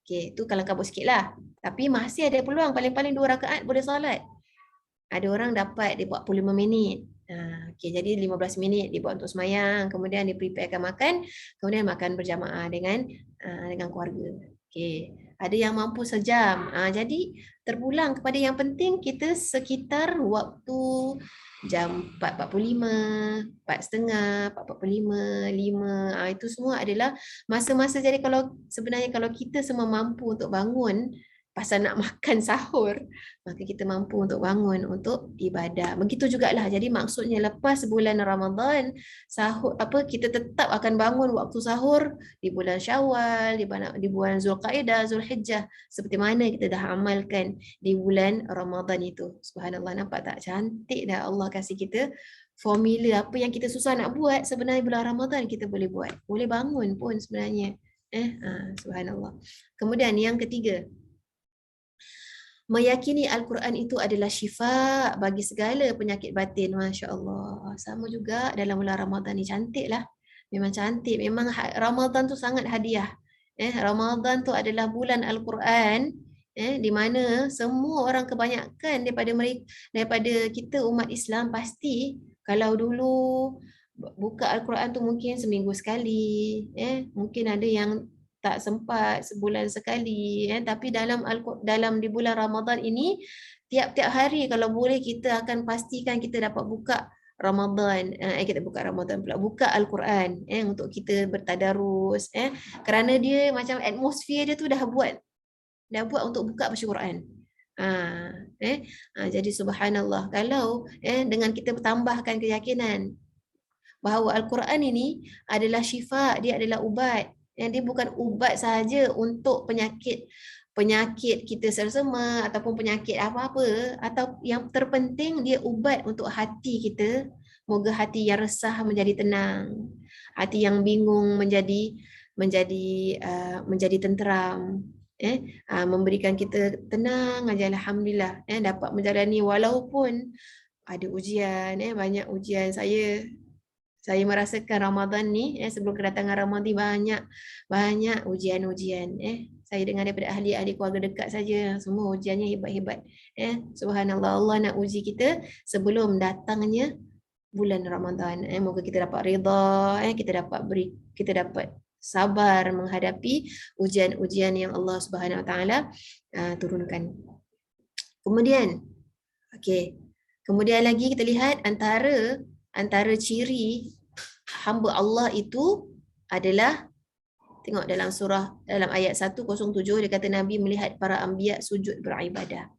Okey, tu kalau kabut sikit lah. Tapi masih ada peluang, paling-paling 2 rakaat boleh solat. Ada orang dapat dia buat 45 minit. Okey, jadi 15 minit dia buat untuk semayang, kemudian dia preparekan makan, kemudian makan berjamaah dengan keluarga. Okey, ada yang mampu sejam. Jadi terpulang kepada yang penting kita sekitar waktu jam 4.45, 4.30, 4.45, 5. Itu semua adalah masa-masa. Jadi sebenarnya kalau kita semua mampu untuk bangun pasal nak makan sahur, maka kita mampu untuk bangun untuk ibadah. Begitu jugalah. Jadi maksudnya lepas bulan Ramadan, sahur kita tetap akan bangun waktu sahur di bulan Syawal, di bulan Zulqaidah, Zulhijjah, seperti mana kita dah amalkan di bulan Ramadan itu. Subhanallah, nampak tak cantik dah Allah kasih kita formula. Apa yang kita susah nak buat sebenarnya bulan Ramadan kita boleh buat. Boleh bangun pun sebenarnya. Subhanallah. Kemudian yang ketiga, meyakini Al-Quran itu adalah syifa bagi segala penyakit batin. Masya Allah. Sama juga dalam bulan Ramadan ni, cantik lah. Memang cantik. Memang Ramadan tu sangat hadiah. Ramadan tu adalah bulan Al-Quran, di mana semua orang kebanyakan daripada kita umat Islam pasti kalau dulu buka Al-Quran tu mungkin seminggu sekali. Mungkin ada yang tak sempat sebulan sekali, tapi dalam di bulan Ramadan ini tiap-tiap hari kalau boleh kita akan pastikan kita dapat buka Ramadan, kita buka Al-Quran untuk kita bertadarus, kerana dia macam atmosfer dia tu dah buat untuk buka baca Quran. Jadi subhanallah, kalau dengan kita bertambahkan keyakinan bahawa Al-Quran ini adalah syifa, dia adalah ubat. Dia bukan ubat sahaja untuk penyakit kita sersema ataupun penyakit apa-apa, atau yang terpenting dia ubat untuk hati kita. Moga hati yang resah menjadi tenang, hati yang bingung menjadi tenteram, memberikan kita tenang aja, alhamdulillah, dapat menjalani walaupun ada ujian, banyak ujian. Saya merasakan Ramadan ni, sebelum kedatangan Ramadan banyak ujian-ujian. Saya dengar daripada ahli-ahli keluarga dekat saja, semua ujiannya hebat-hebat. Subhanallah, Allah nak uji kita sebelum datangnya bulan Ramadan. Moga kita dapat redha, kita dapat sabar menghadapi ujian-ujian yang Allah Subhanahu Wa Taala turunkan. Kemudian lagi kita lihat antara ciri hamba Allah itu adalah, tengok dalam ayat 107 dia kata Nabi melihat para anbiya sujud beribadah,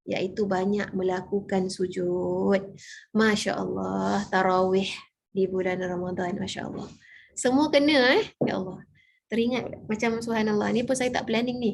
iaitu banyak melakukan sujud. Masya Allah, tarawih di bulan Ramadan, Masya Allah. Semua kena, ya Allah. Teringat macam subhanallah, ni pun saya tak planning ni.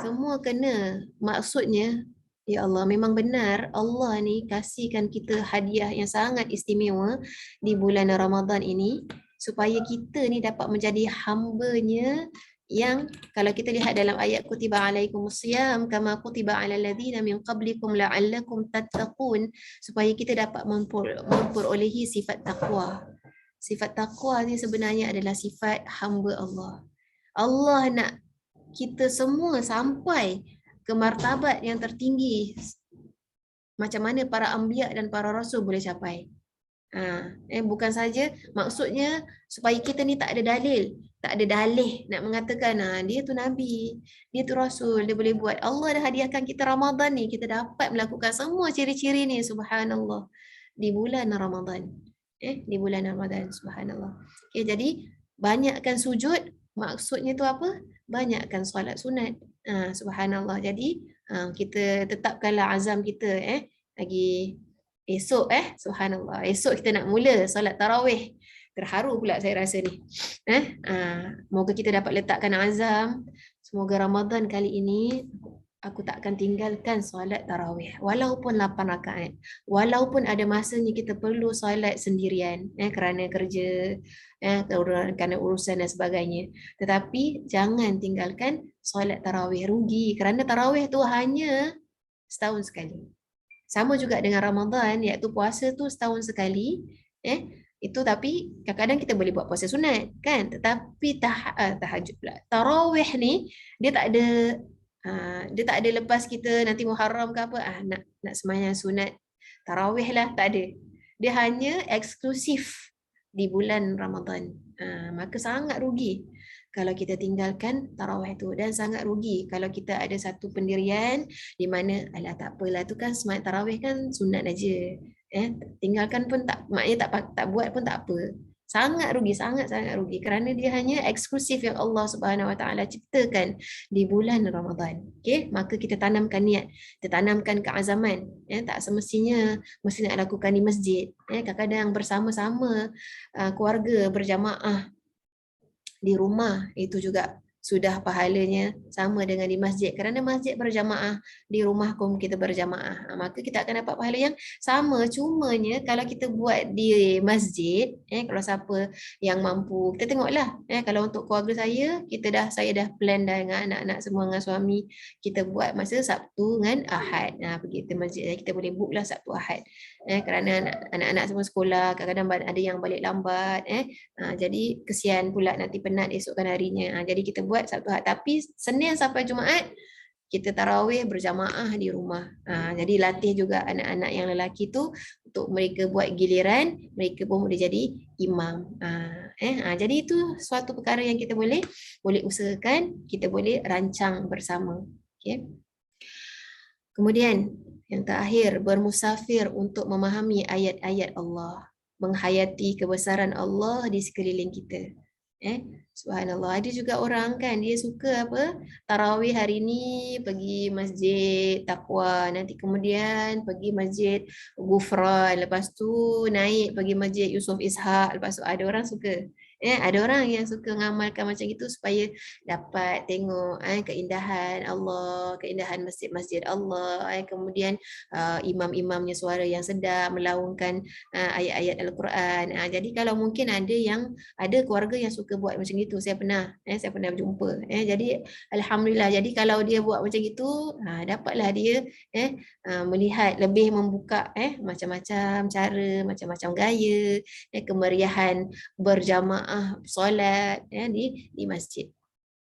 Semua kena, maksudnya ya Allah, memang benar Allah ni kasihkan kita hadiah yang sangat istimewa di bulan Ramadan ini, supaya kita ni dapat menjadi hamba-Nya yang, kalau kita lihat dalam ayat kutiba alaikumusiyam kama kutiba alal ladzina min qablikum la'allakum tattaqun, supaya kita dapat memperolehi sifat takwa. Sifat takwa ni sebenarnya adalah sifat hamba Allah. Allah nak kita semua sampai ke martabat yang tertinggi macam mana para anbiya dan para rasul boleh capai. Bukan saja, maksudnya supaya kita ni tak ada dalih nak mengatakan dia tu nabi, dia tu rasul, dia boleh buat. Allah dah hadiahkan kita Ramadan ni, kita dapat melakukan semua ciri-ciri ni, subhanallah, di bulan Ramadan. Di bulan Ramadan, subhanallah. Jadi banyakkan sujud, maksudnya tu apa? Banyakkan solat sunat. Subhanallah. Jadi kita tetapkanlah azam kita lagi esok subhanallah. Esok kita nak mula solat tarawih Terharu pula saya rasa ni. Moga kita dapat letakkan azam. Semoga Ramadan kali ini aku tak akan tinggalkan solat tarawih. Walaupun 8 rakaat. Walaupun ada masanya kita perlu solat sendirian. Kerana kerja, kerana urusan dan sebagainya. Tetapi jangan tinggalkan solat tarawih. Rugi. Kerana tarawih tu hanya setahun sekali. Sama juga dengan Ramadan, iaitu puasa tu setahun sekali. Itu tapi kadang-kadang kita boleh buat puasa sunat kan, tetapi tahajud pula. Tarawih ni dia tak ada lepas kita nanti Muharram ke apa nak sembahyang sunat tarawih lah, tak ada. Dia hanya eksklusif di bulan Ramadan. Maka sangat rugi kalau kita tinggalkan tarawih tu, dan sangat rugi kalau kita ada satu pendirian di mana alah tak apalah tu kan sembahyang tarawih kan sunat aja. Tinggalkan pun tak, maknanya tak buat pun tak apa. Sangat rugi, sangat rugi kerana dia hanya eksklusif yang Allah Subhanahu Wa Taala ciptakan di bulan Ramadan. Okey, maka kita tanamkan niat, kita tanamkan keazaman. Tak semestinya mesti nak lakukan di masjid. Kadang-kadang bersama-sama keluarga berjamaah di rumah itu juga sudah pahalanya sama dengan di masjid, kerana masjid berjamaah, di rumah pun kita berjamaah, maka kita akan dapat pahala yang sama. Cumanya kalau kita buat di masjid, kalau siapa yang mampu, kita tengoklah, kalau untuk keluarga saya dah plan dah dengan anak-anak semua, dengan suami, kita buat masa Sabtu dengan Ahad, pergi ke masjid, kita boleh book lah Sabtu Ahad, kerana anak-anak semua sekolah, kadang-kadang ada yang balik lambat, jadi kesian pula nanti penat esokkan harinya. Jadi kita buat Sabtu Ahad, tapi Senin sampai Jumaat kita tarawih berjamaah di rumah. Jadi latih juga anak-anak yang lelaki tu untuk mereka buat giliran, mereka pun boleh jadi imam. Jadi itu suatu perkara yang kita boleh usahakan, kita boleh rancang bersama. Okay. Kemudian yang terakhir, bermusafir untuk memahami ayat-ayat Allah, menghayati kebesaran Allah di sekeliling kita. Subhanallah, ada juga orang kan dia suka tarawih hari ni pergi masjid Taqwa, nanti kemudian pergi masjid Ghufran, lepas tu naik pergi masjid Yusof Ishak, lepas tu ada orang suka. Ada orang yang suka mengamalkan macam itu supaya dapat tengok keindahan Allah, keindahan masjid-masjid Allah, kemudian imam-imamnya suara yang sedap melaungkan ayat-ayat Al-Quran. Jadi kalau mungkin ada keluarga yang suka buat macam itu, saya pernah berjumpa. Jadi alhamdulillah, jadi kalau dia buat macam itu, dapatlah dia melihat lebih membuka macam-macam cara, macam-macam gaya, kemeriahan berjamaah solat di masjid.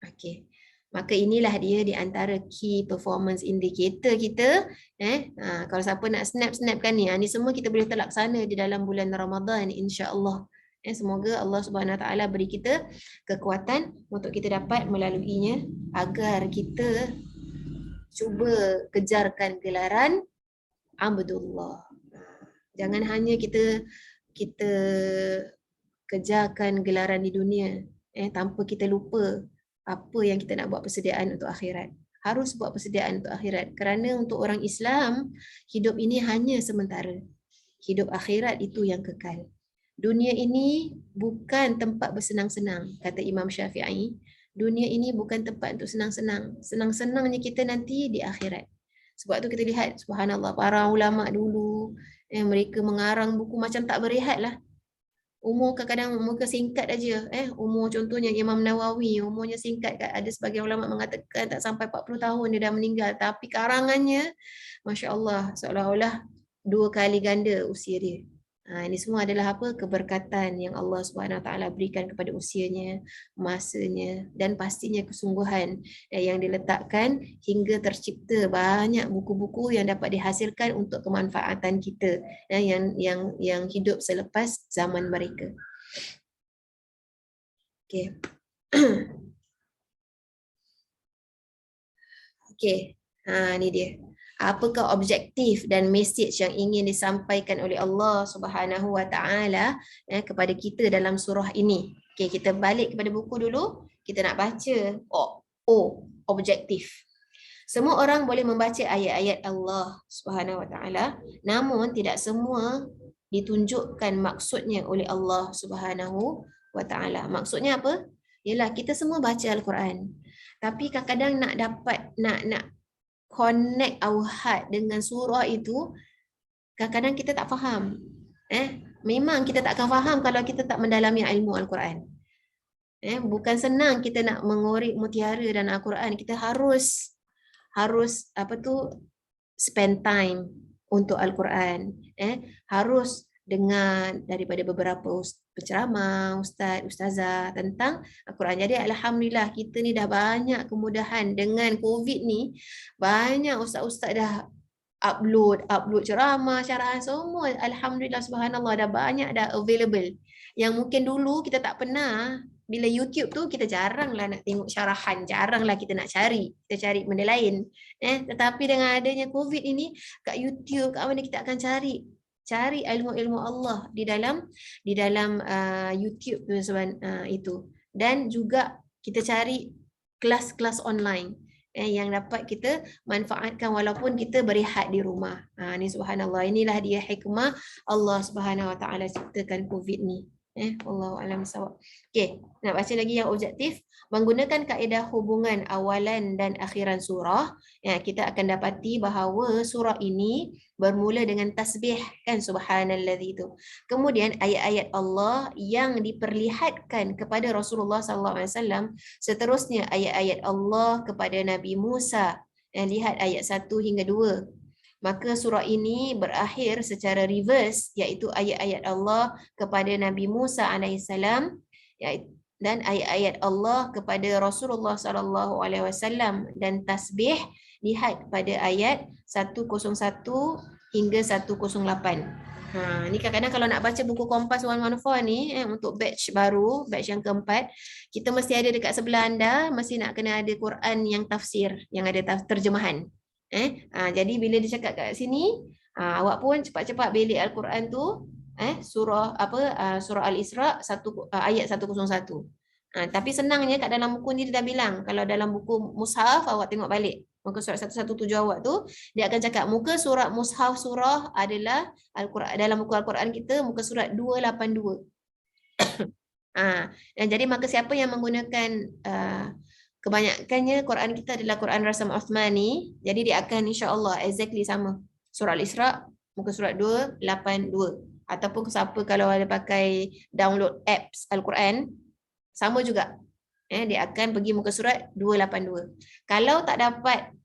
Okey. Maka inilah dia di antara key performance indicator kita. Kalau siapa nak snapkan ni semua kita boleh terlaksana di dalam bulan Ramadan, insya-Allah. Semoga Allah Subhanahu Wa Taala beri kita kekuatan untuk kita dapat melaluinya, agar kita cuba kejarkan gelaran Abdullah. Jangan hanya kita kejarkan gelaran di dunia tanpa kita lupa apa yang kita nak buat persediaan untuk akhirat. Harus buat persediaan untuk akhirat, kerana untuk orang Islam hidup ini hanya sementara. Hidup akhirat itu yang kekal. Dunia ini bukan tempat bersenang-senang, kata Imam Syafi'i. Dunia ini bukan tempat untuk senang-senang. Senang-senangnya kita nanti di akhirat. Sebab tu kita lihat, subhanallah, para ulama dulu, mereka mengarang buku macam tak berehat lah. Umur kadang-kadang muka singkat aja. Umur contohnya Imam Nawawi, umurnya singkat. Ada sebagian ulama mengatakan tak sampai 40 tahun dia dah meninggal. Tapi karangannya, Masya Allah, seolah-olah 2 kali ganda usia dia. Ini semua adalah keberkatan yang Allah Subhanahu Wa Taala berikan kepada usianya, masanya, dan pastinya kesungguhan yang diletakkan hingga tercipta banyak buku-buku yang dapat dihasilkan untuk kemanfaatan kita yang hidup selepas zaman mereka. Okey. Okey. Ni dia. Apakah objektif dan message yang ingin disampaikan oleh Allah Subhanahu Wa Taala kepada kita dalam surah ini? Okey, kita balik kepada buku dulu. Kita nak baca objektif. Semua orang boleh membaca ayat-ayat Allah Subhanahu Wa Taala, namun tidak semua ditunjukkan maksudnya oleh Allah Subhanahu wa Ta'ala. Maksudnya apa? Yalah, kita semua baca Al-Quran. Tapi kadang-kadang nak dapat, nak connect our heart dengan surah itu, kadang-kadang kita tak faham. Memang kita tak akan faham kalau kita tak mendalami ilmu Al-Quran. Bukan senang kita nak mengorek mutiara dalam Al-Quran. Kita harus spend time untuk Al-Quran. Harus dengar daripada beberapa penceramah, ustazah tentang Al-Quran. Jadi alhamdulillah kita ni dah banyak kemudahan dengan COVID ni. Banyak ustaz-ustaz dah upload ceramah, syarahan semua. Alhamdulillah, subhanallah, dah banyak dah available. Yang mungkin dulu kita tak pernah. Bila YouTube tu kita jaranglah nak tengok syarahan, jaranglah kita nak cari, kita cari benda lain. Tetapi dengan adanya COVID ini, kat YouTube, kat mana kita akan cari ilmu-ilmu Allah di dalam YouTube tu itu. Dan juga kita cari kelas-kelas online yang dapat kita manfaatkan walaupun kita berehat di rumah. Ni subhanallah, inilah dia hikmah Allah Subhanahu Wa Taala ciptakan COVID ni. Wallahu a'lam bissawab. Okey, nak baca lagi yang objektif. Menggunakan kaedah hubungan awalan dan akhiran surah, kita akan dapati bahawa surah ini bermula dengan tasbih, kan, subhanalladzi itu. Kemudian ayat-ayat Allah yang diperlihatkan kepada Rasulullah sallallahu alaihi wasallam, seterusnya ayat-ayat Allah kepada Nabi Musa. Lihat ayat 1 hingga 2. Maka surah ini berakhir secara reverse, iaitu ayat-ayat Allah kepada Nabi Musa alaihissalam dan ayat-ayat Allah kepada Rasulullah sallallahu alaihi wasallam, dan tasbih lihat pada ayat 101 hingga 108. Ni kadang-kadang kalau nak baca buku Kompas 114 ni, untuk batch baru, batch yang keempat, kita mesti ada dekat sebelah anda, mesti nak kena ada Quran yang tafsir, yang ada terjemahan. Jadi bila dia cakap kat sini, awak pun cepat-cepat belik Al-Quran tu, surah Al-Isra ayat 101. Tapi senangnya kat dalam buku ni dia dah bilang, kalau dalam buku mushaf awak tengok balik muka surat 117 awak tu, dia akan cakap muka surat mushaf surah adalah Al-Quran, dalam buku Al-Quran kita muka surat 282. Dan jadi maka siapa yang menggunakan kebanyakannya Quran kita adalah Quran Rasam Uthmani, jadi dia akan insya-Allah exactly sama. Surah Al-Isra muka surat 282. Ataupun siapa kalau ada pakai download apps Al-Quran, sama juga. Dia akan pergi muka surat 282. Kalau tak dapat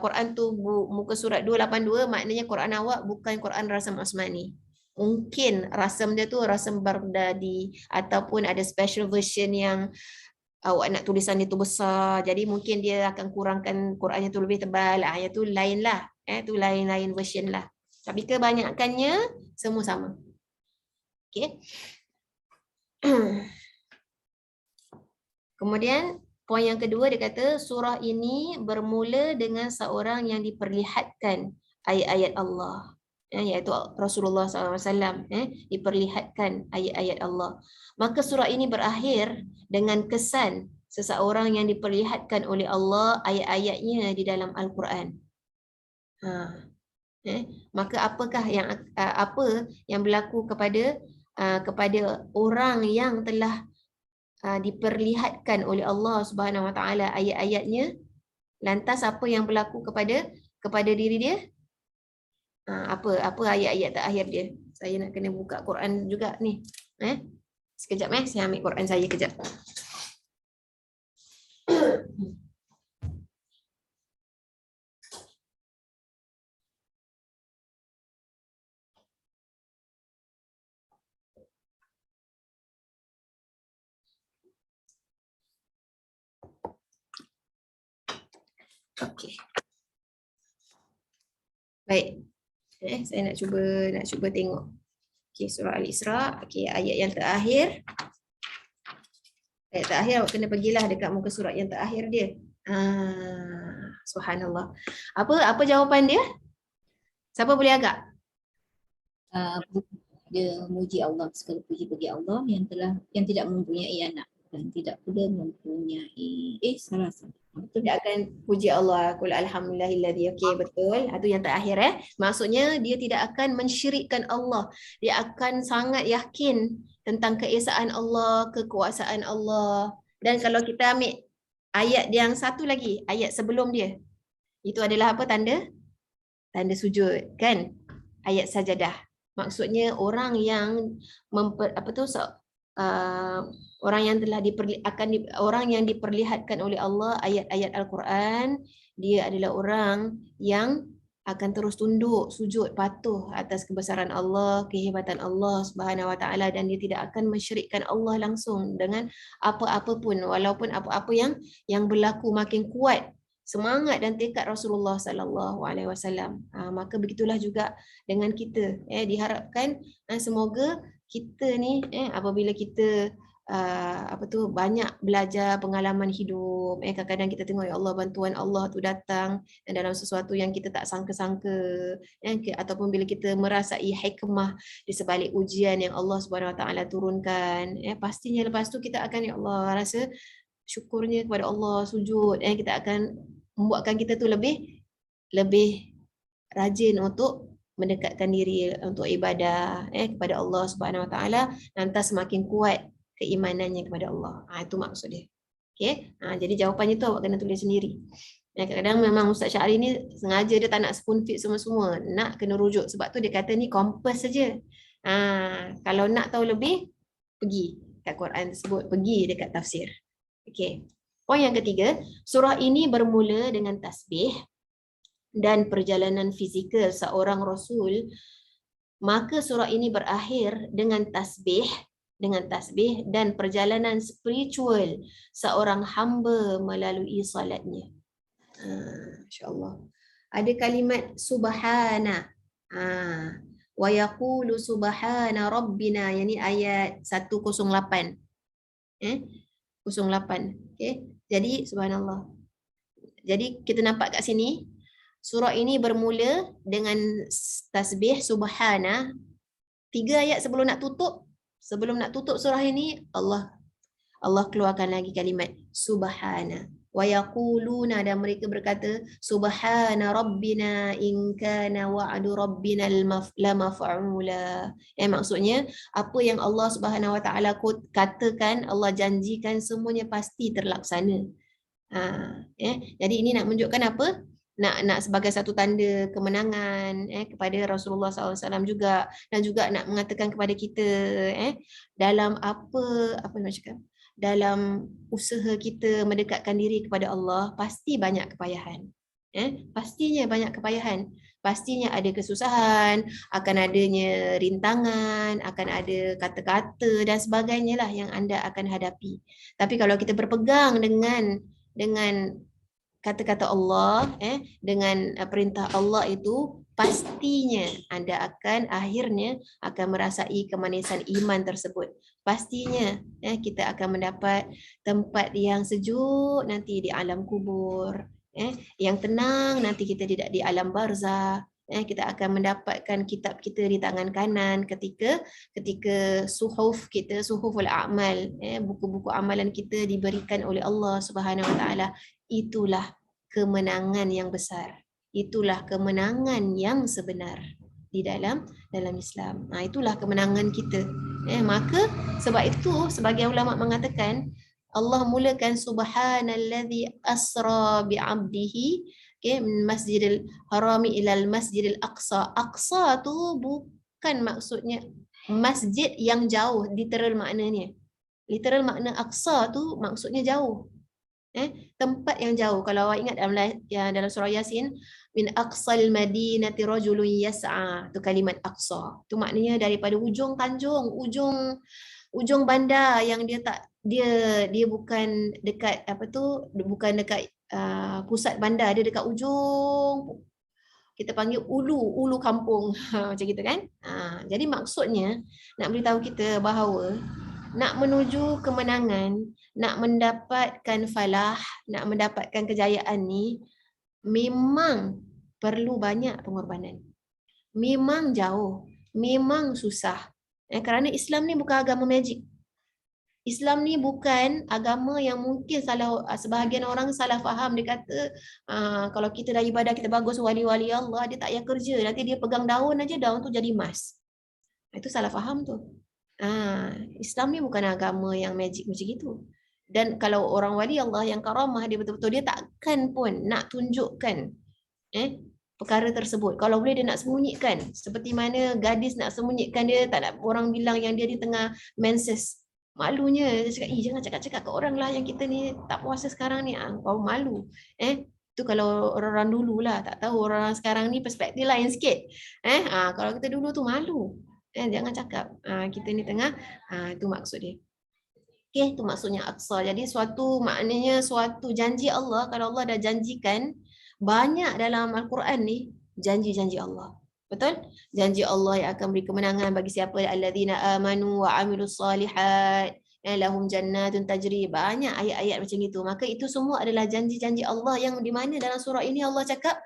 Quran tu muka surat 282, maknanya Quran awak bukan Quran Rasam Uthmani. Mungkin rasam dia tu rasam Baghdadi, ataupun ada special version yang awak nak tulisan itu besar, jadi mungkin dia akan kurangkan Qurannya tu lebih tebal. Yang tu lain lah, tu lain-lain version lah. Tapi kebanyakannya semua sama. Okay. Kemudian poin yang kedua, dia kata surah ini bermula dengan seorang yang diperlihatkan ayat-ayat Allah, iaitu Rasulullah SAW, diperlihatkan ayat-ayat Allah. Maka surah ini berakhir dengan kesan seseorang yang diperlihatkan oleh Allah ayat-ayatnya di dalam Al-Quran. Maka apa yang berlaku kepada orang yang telah diperlihatkan oleh Allah Subhanahu Wa Taala ayat-ayatnya? Lantas apa yang berlaku kepada diri dia? Apa ayat-ayat terakhir dia? Saya nak kena buka Quran juga ni. Sekejap saya ambil Quran saya kejap. Okey. Baik. Saya nak cuba tengok. Okey, surah Al-Isra, okey, ayat yang terakhir. Ayat terakhir awak kena pergilah dekat muka surat yang terakhir dia. Subhanallah. Apa jawapan dia? Siapa boleh agak? Dia memuji Allah, segala puji bagi Allah yang tidak mempunyai anak dan tidak pula mempunyai salah. Tidak akan puji Allah. Qul alhamdulillahilladzi. Okey, betul. Itu yang terakhir. Maksudnya dia tidak akan mensyirikkan Allah. Dia akan sangat yakin tentang keesaan Allah, kekuasaan Allah. Dan kalau kita ambil ayat yang satu lagi, ayat sebelum dia, itu adalah apa? Tanda sujud, kan? Ayat sajadah. Maksudnya orang yang orang yang telah orang yang diperlihatkan oleh Allah ayat-ayat Al-Quran, dia adalah orang yang akan terus tunduk, sujud, patuh atas kebesaran Allah, kehebatan Allah Subhanahu Wa Taala, dan dia tidak akan mensyirikkan Allah langsung dengan apa-apa pun, walaupun apa-apa yang berlaku makin kuat semangat dan tekad Rasulullah sallallahu alaihi wasallam. Maka begitulah juga dengan kita. Diharapkan semoga kita ni apabila kita banyak belajar pengalaman hidup, kadang-kadang kita tengok ya Allah, bantuan Allah tu datang dan dalam sesuatu yang kita tak sangka-sangka, ataupun bila kita merasai hikmah di sebalik ujian yang Allah Subhanahu Wa Taala turunkan, pastinya lepas tu kita akan ya Allah rasa syukurnya kepada Allah, sujud, kita akan membuatkan kita tu lebih rajin untuk mendekatkan diri untuk ibadah kepada Allah Subhanahu Wa Taala, lantas semakin kuat keimanannya kepada Allah. Itu maksud dia. Okey. Jadi jawapannya tu awak kena tulis sendiri. Kadang-kadang memang Ustaz Syahri ni sengaja dia tak nak spoon feed semua-semua, nak kena rujuk, sebab tu dia kata ni kompas saja. Kalau nak tahu lebih, pergi kat Quran tersebut, pergi dekat tafsir. Okey. Poin yang ketiga, surah ini bermula dengan tasbih dan perjalanan fizikal seorang rasul, maka surah ini berakhir dengan tasbih dan perjalanan spiritual seorang hamba melalui salatnya. Masya-Allah. Ada kalimat subhana. Wa yaqulu subhana rabbina, yang ni ayat 108. 08. Okey. Jadi subhanallah. Jadi kita nampak kat sini surah ini bermula dengan tasbih subhana. 3 ayat sebelum nak tutup surah ini, Allah keluarkan lagi kalimat subhana. Wa yaquluna, dan mereka berkata subhana rabbina in kana wa'du rabbina lamaf'ula. Maksudnya apa yang Allah Subhanahu Wa Taala katakan, Allah janjikan, semuanya pasti terlaksana. Jadi ini nak menunjukkan apa? Nak sebagai satu tanda kemenangan kepada Rasulullah SAW juga, dan juga nak mengatakan kepada kita dalam dalam usaha kita mendekatkan diri kepada Allah, pasti banyak kepayahan. Pastinya banyak kepayahan. Pastinya ada kesusahan, akan adanya rintangan, akan ada kata-kata dan sebagainya lah yang anda akan hadapi. Tapi kalau kita berpegang dengan kata-kata Allah, dengan perintah Allah itu, pastinya anda akhirnya akan merasai kemanisan iman tersebut. Pastinya kita akan mendapat tempat yang sejuk nanti di alam kubur, yang tenang nanti kita tidak di alam barzah. Kita akan mendapatkan kitab kita di tangan kanan ketika suhuf kita, suhuful a'mal, buku-buku amalan kita diberikan oleh Allah Subhanahu Wa Taala. Itulah kemenangan yang besar. Itulah kemenangan yang sebenar di dalam Islam. Itulah kemenangan kita. Maka sebab itu sebagian ulama mengatakan Allah mulakan subhanallazi asra bi'abdihi min masjidil harami ilal masjidil aqsa. Aqsa tu bukan maksudnya masjid yang jauh, literal maknanya. Literal makna aqsa tu maksudnya jauh. Tempat yang jauh. Kalau awak ingat dalam surah Yasin, min aqsal madinati rajulun yas'a, tu kalimat aqsa. Tu maknanya daripada ujung tanjung, ujung bandar yang dia bukan dekat bukan dekat pusat bandar, dia dekat ujung, kita panggil ulu kampung. Macam gitu kan. Jadi maksudnya nak beritahu kita bahawa nak menuju kemenangan, nak mendapatkan falah, nak mendapatkan kejayaan ni memang perlu banyak pengorbanan. Memang jauh, memang susah. Kerana Islam ni bukan agama magic. Islam ni bukan agama yang mungkin sebahagian orang salah faham. Dia kata kalau kita dah ibadah kita bagus wali-wali Allah, dia tak payah kerja, nanti dia pegang daun aja, daun tu jadi emas. Itu salah faham tu. Islam ni bukan agama yang magic macam gitu. Dan kalau orang wali Allah yang karamah, dia betul-betul dia takkan pun nak tunjukkan perkara tersebut. Kalau boleh dia nak sembunyikan, seperti mana gadis nak sembunyikan, dia tak nak orang bilang yang dia di tengah menses. Malunya dia cakap, jangan cakap-cakap ke orang lah yang kita ni tak puasa sekarang ni. Kau malu. Itu kalau orang-orang dulu lah, tak tahu orang sekarang ni perspektif lain sikit. Kalau kita dulu tu malu. Jangan cakap kita ni tengah, itu maksud dia. Okey, itu maksudnya aqsa. Jadi maknanya suatu janji Allah. Kalau Allah dah janjikan, banyak dalam Al-Quran ni janji-janji Allah. Betul? Janji Allah yang akan beri kemenangan bagi siapa, alladzina amanu wa amilus solihat lahum jannatun tajri. Banyak ayat-ayat macam itu. Maka itu semua adalah janji-janji Allah yang di mana dalam surah ini Allah cakap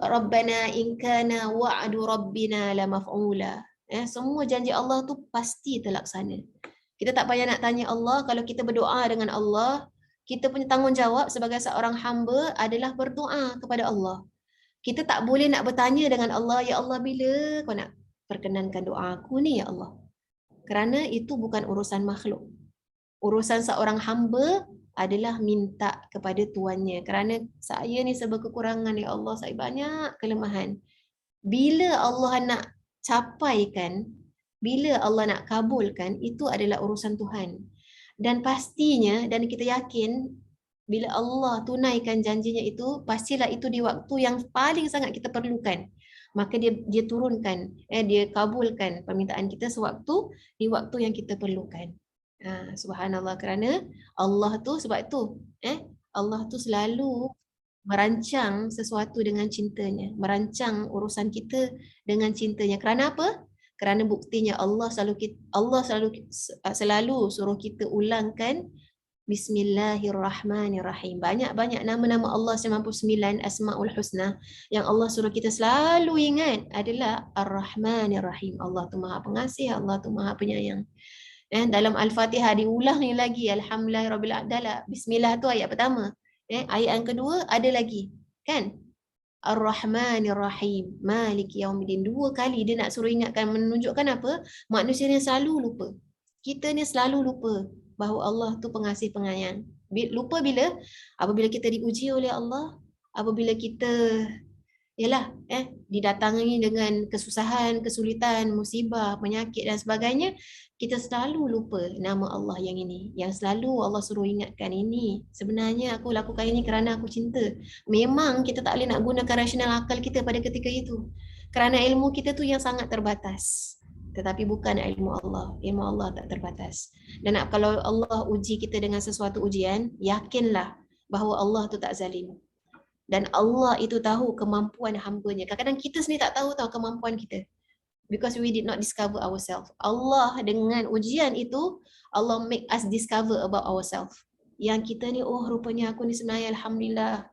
Rabbana in kana wa'du rabbina la maf'ula. Semua janji Allah tu pasti terlaksana. Kita tak payah nak tanya Allah. Kalau kita berdoa dengan Allah, kita punya tanggungjawab sebagai seorang hamba adalah berdoa kepada Allah. Kita tak boleh nak bertanya dengan Allah, ya Allah bila kau nak perkenankan doa aku ni ya Allah. Kerana itu bukan urusan makhluk. Urusan seorang hamba adalah minta kepada Tuannya. Kerana saya ni serba kekurangan ya Allah, saya banyak kelemahan. Bila Allah nak capaikan, bila Allah nak kabulkan, itu adalah urusan Tuhan. Dan pastinya, dan kita yakin, bila Allah tunaikan janjinya itu, pastilah itu di waktu yang paling sangat kita perlukan. Maka dia turunkan, dia kabulkan permintaan kita di waktu yang kita perlukan. Subhanallah, kerana Allah tu, sebab tu Allah tu selalu merancang sesuatu dengan cintanya, merancang urusan kita dengan cintanya. Kerana apa? Kerana buktinya Allah selalu suruh kita ulangkan Bismillahirrahmanirrahim. Banyak-banyak nama-nama Allah 99 Asmaul Husna yang Allah suruh kita selalu ingat adalah Ar-Rahmanir-Rahim. Allah tu Maha Pengasih, Allah tu Maha Penyayang. Dalam Al-Fatihah diulang ni lagi, Alhamdulillahirabbil alamin. Bismillah tu ayat pertama. Ayat yang kedua ada lagi, kan? Ar-Rahmanir-Rahim, Maliki Yaumiddin. 2 kali dia nak suruh ingatkan, menunjukkan apa? Manusia ni selalu lupa. Kita ni selalu lupa bahawa Allah tu pengasih penyayang. Lupa bila? Apabila kita diuji oleh Allah, apabila kita didatangi dengan kesusahan, kesulitan, musibah, penyakit dan sebagainya, kita selalu lupa nama Allah yang ini. Yang selalu Allah suruh ingatkan ini. Sebenarnya aku lakukan ini kerana aku cinta. Memang kita tak boleh nak gunakan rasional akal kita pada ketika itu. Kerana ilmu kita tu yang sangat terbatas. Tetapi bukan ilmu Allah. Ilmu Allah tak terbatas. Dan kalau Allah uji kita dengan sesuatu ujian, yakinlah bahawa Allah tu tak zalim. Dan Allah itu tahu kemampuan hamba-Nya. Kadang-kadang kita sendiri tak tahu kemampuan kita. Because we did not discover ourselves. Allah dengan ujian itu, Allah make us discover about ourselves. Yang kita ni, rupanya aku ni sebenarnya Alhamdulillah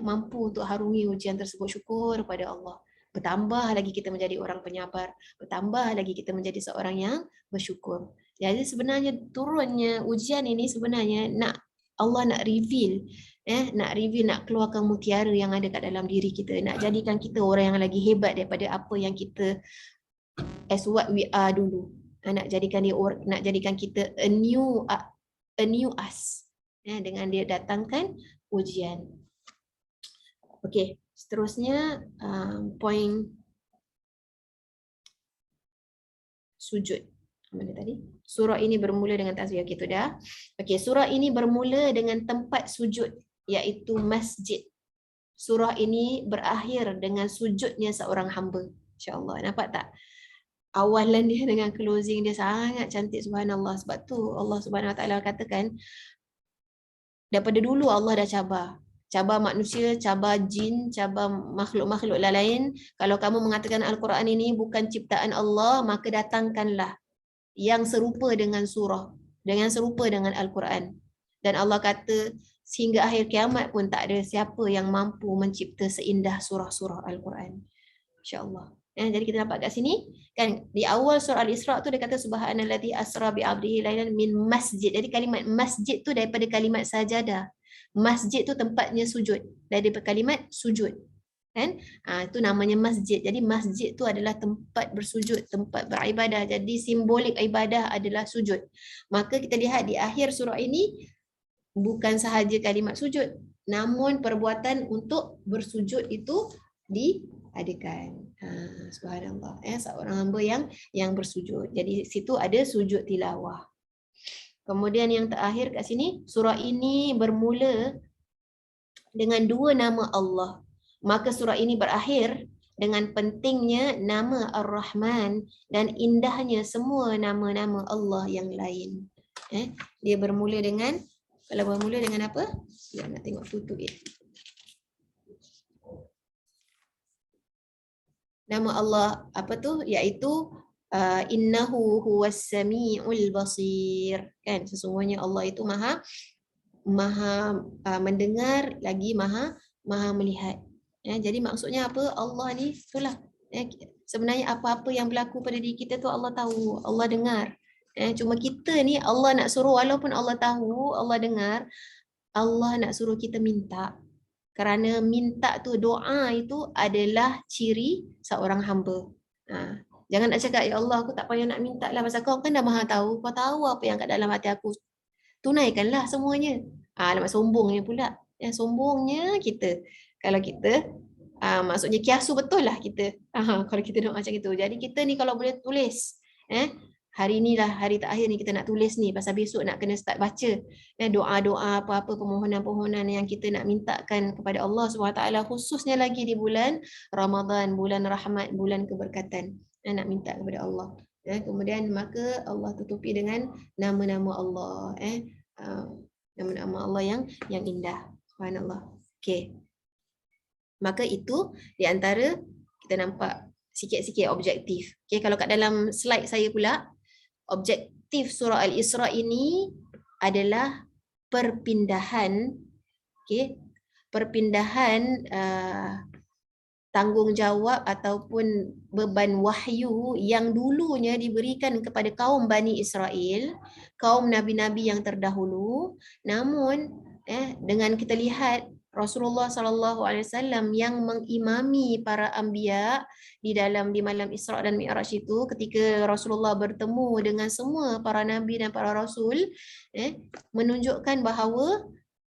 mampu untuk harungi ujian tersebut. Syukur pada Allah. Bertambah lagi kita menjadi orang penyabar. Bertambah lagi kita menjadi seorang yang bersyukur. Jadi sebenarnya turunnya ujian ini sebenarnya Allah nak reveal, nak keluarkan mutiara yang ada kat dalam diri kita, nak jadikan kita orang yang lagi hebat daripada apa yang kita as what we are dulu. Nak jadikan kita a new us, dengan dia datangkan ujian. Okey, seterusnya poin sujud. Mana tadi? Surah ini bermula dengan tasbih. Okey, tu dah. Okey, surah ini bermula dengan tempat sujud, iaitu masjid. Surah ini berakhir dengan sujudnya seorang hamba. Insya-Allah. Nampak tak? Awalan dia dengan closing dia sangat cantik, subhanallah. Sebab tu Allah Subhanahu Wa Taala katakan, daripada dulu Allah dah cabar manusia, cabar jin, cabar makhluk-makhluk lain. Kalau kamu mengatakan Al-Quran ini bukan ciptaan Allah, maka datangkanlah yang serupa dengan surah, dengan serupa dengan Al-Quran. Dan Allah kata sehingga akhir kiamat pun tak ada siapa yang mampu mencipta seindah surah-surah Al-Quran. InsyaAllah. Jadi kita nampak kat sini kan, di awal surah Al-Isra tu dia kata subhanallazi asra bi 'abdihi lailan min masjid. Jadi kalimat masjid tu daripada kalimat sajadah. Masjid tu tempatnya sujud, daripada kalimat sujud. Kan? Itu namanya masjid. Jadi masjid tu adalah tempat bersujud, tempat beribadah. Jadi simbolik ibadah adalah sujud. Maka kita lihat di akhir surah ini bukan sahaja kalimat sujud, namun perbuatan untuk bersujud itu diadakan. Subhanallah, seorang hamba yang bersujud. Jadi situ ada sujud tilawah. Kemudian yang terakhir kat sini, surah ini bermula dengan 2 nama Allah. Maka surah ini berakhir dengan pentingnya nama Ar-Rahman dan indahnya semua nama-nama Allah yang lain. Dia bermula dengan, kalau bermula dengan apa? Ya, nak tengok tutup dia. Nama Allah apa tu? Iaitu innahu huwas samiul basir. Kan, sesungguhnya Allah itu maha mendengar lagi maha melihat. Jadi maksudnya apa? Allah ni itulah. Sebenarnya apa-apa yang berlaku pada diri kita tu Allah tahu, Allah dengar. Cuma kita ni Allah nak suruh, walaupun Allah tahu, Allah dengar, Allah nak suruh kita minta. Kerana minta tu, doa itu adalah ciri seorang hamba. Jangan nak cakap, ya Allah aku tak payah nak minta lah, pasal kau kan dah maha tahu, kau tahu apa yang kat dalam hati aku. Tunaikanlah semuanya. Alamak sombongnya pula. Sombongnya kita. Kalau kita, maksudnya kiasu betul lah kita. Kalau kita nak macam itu. Jadi kita ni kalau boleh tulis. Hari ni lah, hari terakhir ni kita nak tulis ni. Pasal besok nak kena start baca. Doa-doa, apa-apa permohonan-permohonan yang kita nak mintakan kepada Allah SWT. Khususnya lagi di bulan Ramadan, bulan rahmat, bulan keberkatan. Nak minta kepada Allah. Kemudian maka Allah tutupi dengan nama-nama Allah. Nama-nama Allah yang indah. Subhanallah. Okey. Maka itu di antara kita nampak sikit-sikit objektif. Okey, kalau kat dalam slide saya pula, objektif surah Al-Isra ini adalah perpindahan, okey, perpindahan tanggungjawab ataupun beban wahyu yang dulunya diberikan kepada kaum Bani Israel, kaum nabi-nabi yang terdahulu. Namun dengan kita lihat Rasulullah SAW yang mengimami para anbiya di malam Isra dan Mi'raj itu, ketika Rasulullah bertemu dengan semua para nabi dan para rasul, menunjukkan bahawa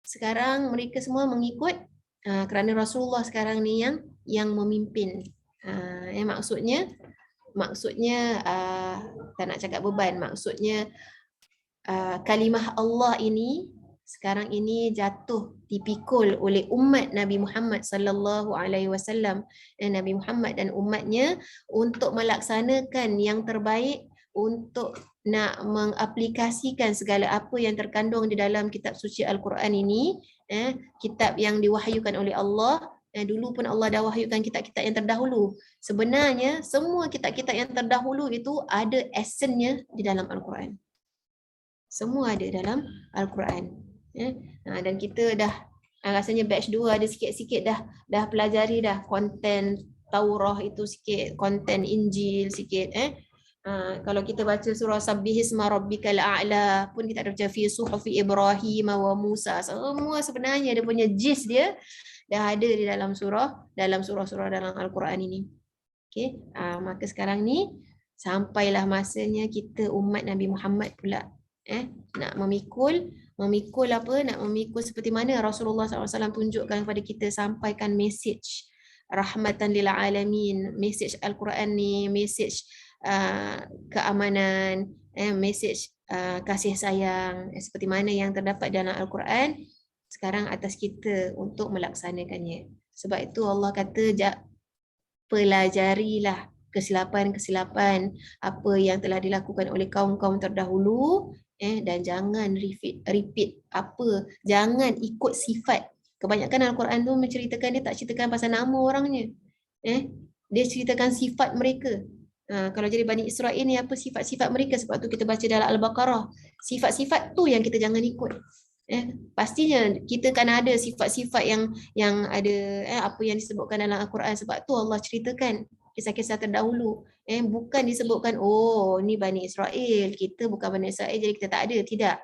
sekarang mereka semua mengikut kerana Rasulullah sekarang ni yang memimpin. Maksudnya tak nak cakap beban, maksudnya kalimah Allah ini sekarang ini jatuh dipikul oleh umat Nabi Muhammad sallallahu alaihi wasallam, Nabi Muhammad dan umatnya, untuk melaksanakan yang terbaik, untuk nak mengaplikasikan segala apa yang terkandung di dalam kitab suci Al-Quran ini, kitab yang diwahyukan oleh Allah. Dulu pun Allah dah wahyukan kitab-kitab yang terdahulu. Sebenarnya semua kitab-kitab yang terdahulu itu ada esennya di dalam Al-Quran. Semua ada dalam Al-Quran. Dan kita dah rasanya batch 2 ada sikit-sikit dah pelajari dah konten Taurah itu sikit, konten Injil sikit. Kalau kita baca surah Sabbihisma Rabbikal A'la pun kita ada baca fi suhufi Ibrahim wa Musa. Semua sebenarnya dia punya gist dia dah ada di dalam surah-surah dalam Al-Quran ini. Okey, maka sekarang ni sampailah masanya kita umat Nabi Muhammad pula nak memikul apa, nak memikul seperti mana Rasulullah SAW tunjukkan kepada kita, sampaikan message rahmatan lil alamin, message Al-Quran ni, message keamanan, message kasih sayang seperti mana yang terdapat dalam Al-Quran. Sekarang atas kita untuk melaksanakannya. Sebab itu Allah kata, pelajarilah kesilapan-kesilapan apa yang telah dilakukan oleh kaum-kaum terdahulu, dan jangan repeat apa, jangan ikut sifat. Kebanyakan Al-Quran tu menceritakan, dia tak ceritakan pasal nama orangnya. Dia ceritakan sifat mereka. Kalau jadi Bani Israel ni, apa sifat-sifat mereka. Sebab tu kita baca dalam Al-Baqarah, sifat-sifat tu yang kita jangan ikut. Pastinya kita kan ada sifat-sifat yang ada apa yang disebutkan dalam Al-Quran. Sebab tu Allah ceritakan kisah-kisah terdahulu. Bukan disebutkan, oh ni Bani Israel, kita bukan Bani Israel jadi kita tak ada. Tidak.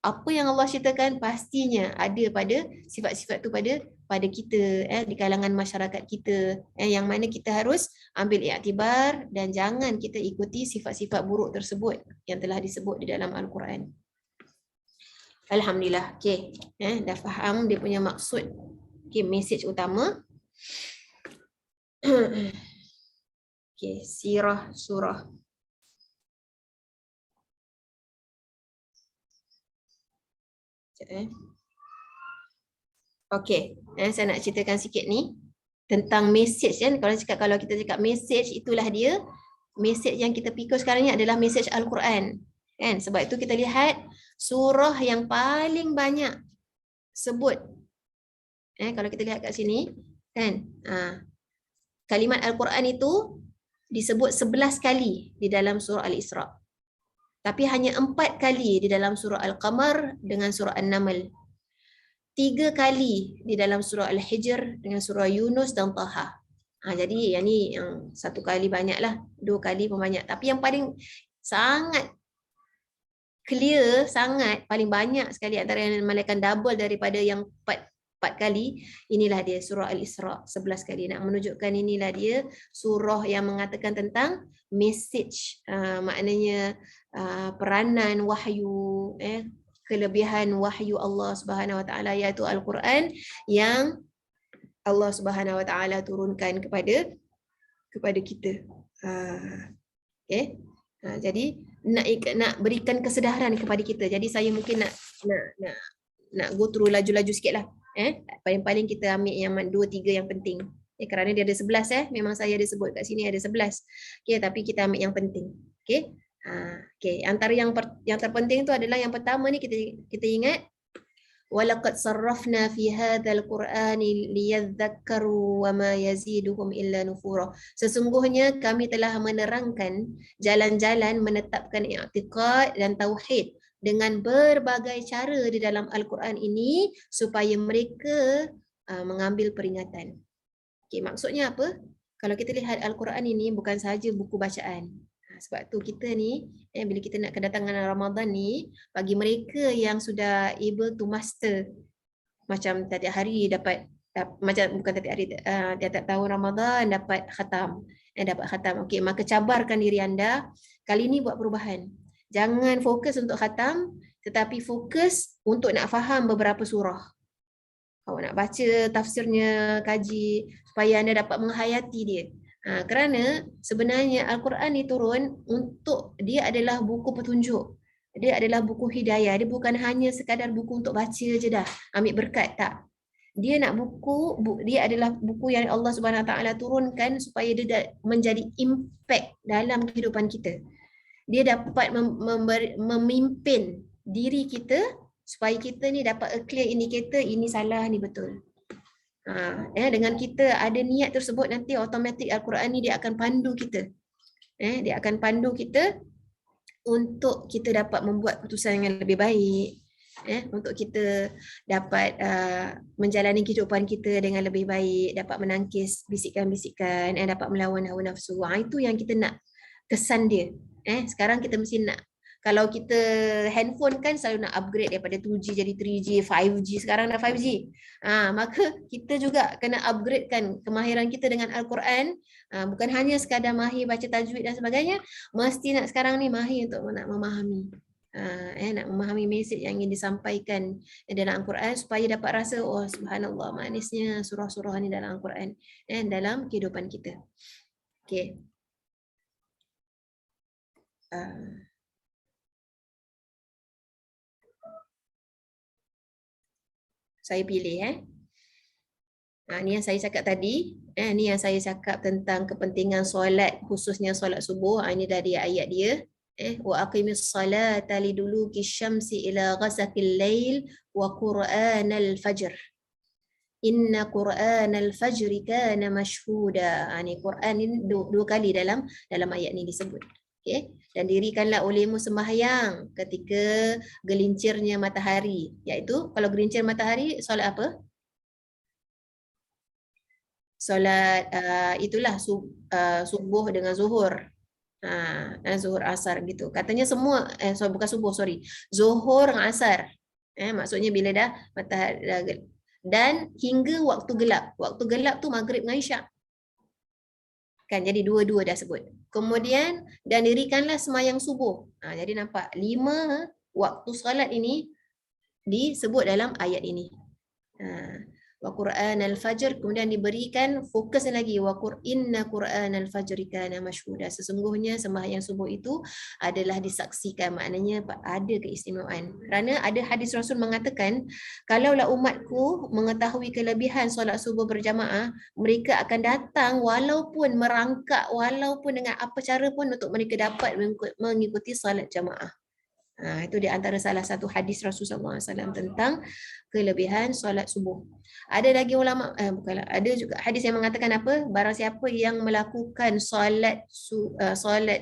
Apa yang Allah ceritakan pastinya ada pada sifat-sifat tu pada kita, di kalangan masyarakat kita, yang mana kita harus ambil iktibar dan jangan kita ikuti sifat-sifat buruk tersebut yang telah disebut di dalam Al-Quran. Alhamdulillah. Okey, dah faham dia punya maksud. Okey, mesej utama. Okey, sirah surah. Okey, saya nak ceritakan sikit ni tentang mesej kan. Kalau kita cakap mesej, itulah dia. Mesej yang kita pikul sekarang ni adalah mesej Al-Quran. Kan? Sebab itu kita lihat surah yang paling banyak sebut. Kalau kita lihat kat sini, kan? Kalimat Al-Quran itu disebut 11 kali di dalam surah Al-Isra. Tapi hanya 4 kali di dalam surah Al-Qamar dengan surah An-Naml. 3 kali di dalam surah Al-Hijr dengan surah Yunus dan Taha. Jadi yang ni yang 1 kali banyaklah, 2 kali pun banyak. Tapi yang paling sangat clear, sangat paling banyak sekali antara yang malaikat double daripada yang 4 kali, inilah dia surah Al-Isra 11 kali. Nak menunjukkan inilah dia surah yang mengatakan tentang message, maknanya peranan wahyu, kelebihan wahyu Allah Subhanahu Wa Taala iaitu Al-Quran yang Allah Subhanahu Wa Taala turunkan kepada kita. Jadi nak berikan kesedaran kepada kita. Jadi saya mungkin nak go through laju-laju sikitlah. Paling-paling kita ambil yang 2-3 yang penting. Kerana dia ada 11 memang saya ada sebut kat sini ada 11. Tapi kita ambil yang penting. Antara yang terpenting tu adalah yang pertama ni kita ingat walaqad sarrafna fi hadzal qur'ani liyadhakkaru wama yaziduhum illa nufura. Sesungguhnya kami telah menerangkan jalan-jalan menetapkan i'tiqad dan tauhid dengan berbagai cara di dalam Al-Quran ini supaya mereka mengambil peringatan. Maksudnya apa? Kalau kita lihat Al-Quran ini bukan sahaja buku bacaan. Sebab tu kita ni, bila kita nak kedatangan Ramadan ni, bagi mereka yang sudah able to master, macam tiap hari dapat, macam bukan tiap hari, tiap tahun Ramadan dapat khatam. Okey, maka cabarkan diri anda, kali ni buat perubahan. Jangan fokus untuk khatam, tetapi fokus untuk nak faham beberapa surah. Awak nak baca tafsirnya, kaji, supaya anda dapat menghayati dia. Kerana sebenarnya Al-Quran ni turun untuk, dia adalah buku petunjuk. Dia adalah buku hidayah. Dia bukan hanya sekadar buku untuk baca je dah, ambil berkat, tak. Dia nak dia adalah buku yang Allah Subhanahu Wa Taala turunkan supaya dia menjadi impact dalam kehidupan kita. Dia dapat memimpin diri kita supaya kita ni dapat a clear indicator, ini salah, ni betul. Dengan kita ada niat tersebut, nanti automatik Al-Quran ni dia akan pandu kita. Dia akan pandu kita untuk kita dapat membuat keputusan yang lebih baik. Untuk kita dapat menjalani kehidupan kita dengan lebih baik, dapat menangkis bisikan-bisikan, dapat melawan hawa nafsu. Itu yang kita nak, kesan dia. Sekarang kita mesti nak, kalau kita handphone kan selalu nak upgrade daripada 2G jadi 3G, 5G, sekarang dah 5G. Maka kita juga kena upgradekan kemahiran kita dengan Al-Quran. Bukan hanya sekadar mahir baca tajwid dan sebagainya, mesti nak sekarang ni mahir untuk nak memahami. Nak memahami mesej yang ingin disampaikan dalam Al-Quran supaya dapat rasa, oh subhanallah, manisnya surah-surah ni dalam Al-Quran, dalam kehidupan kita. Okey. Saya pilih ni yang saya cakap tadi, ni yang saya cakap tentang kepentingan solat, khususnya solat subuh. Ini dari ayat dia, wa aqimis salata liduluki syamsi ila ghasaqil lail wa qur'anal fajr inna qur'anal fajri kana mashhuda. Ni Quran ni dua kali dalam ayat ni disebut. Dan dirikanlah olehmu sembahyang ketika gelincirnya matahari. Iaitu kalau gelincir matahari, solat apa? solat itulah subuh dengan zuhur. Zuhur asar gitu. Katanya semua bukan subuh, sorry. Zuhur dengan asar. Maksudnya bila dah matahari dah dan hingga waktu gelap. Waktu gelap tu maghrib dengan isyak. Kan jadi dua-dua dah sebut. Kemudian dan dirikanlah sembahyang subuh. Jadi nampak 5 waktu solat ini disebut dalam ayat ini. Wa Qur'an al-fajr, kemudian diberikan fokus lagi wa inna Qur'an al-fajr kana mashhuda, sesungguhnya sembahyang subuh itu adalah disaksikan, maknanya ada keistimewaan. Kerana ada hadis Rasul mengatakan, kalaulah umatku mengetahui kelebihan solat subuh berjamaah, mereka akan datang walaupun merangkak, walaupun dengan apa cara pun untuk mereka dapat mengikuti solat jamaah. Itu di antara salah satu hadis Rasulullah SAW tentang kelebihan solat subuh. Ada lagi ulama, ada juga hadis yang mengatakan apa? Barang siapa yang melakukan solat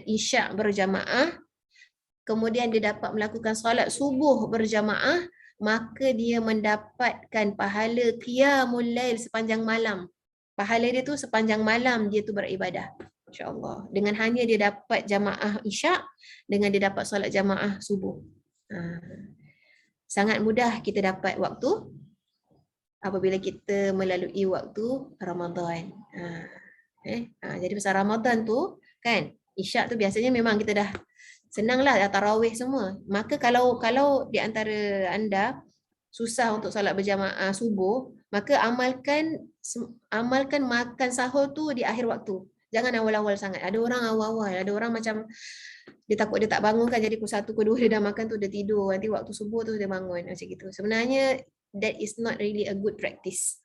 isyak berjamaah, kemudian dia dapat melakukan solat subuh berjamaah, maka dia mendapatkan pahala qiyamul lail sepanjang malam. Pahala dia tu sepanjang malam dia tu beribadah. InsyaAllah. Dengan hanya dia dapat jamaah isyak, dengan dia dapat solat jamaah subuh. Sangat mudah kita dapat waktu apabila kita melalui waktu Ramadan. Jadi pasal Ramadan tu kan, isyak tu biasanya memang kita dah senanglah, dah tarawih semua. Maka kalau di antara anda susah untuk solat berjamaah subuh, maka amalkan makan sahur tu di akhir waktu. Jangan awal-awal sangat. Ada orang awal-awal, ada orang macam dia takut dia tak bangun kan, jadi pukul 1, pukul 2 dia dah makan tu dia tidur. Nanti waktu subuh tu dia bangun macam gitu. Sebenarnya that is not really a good practice.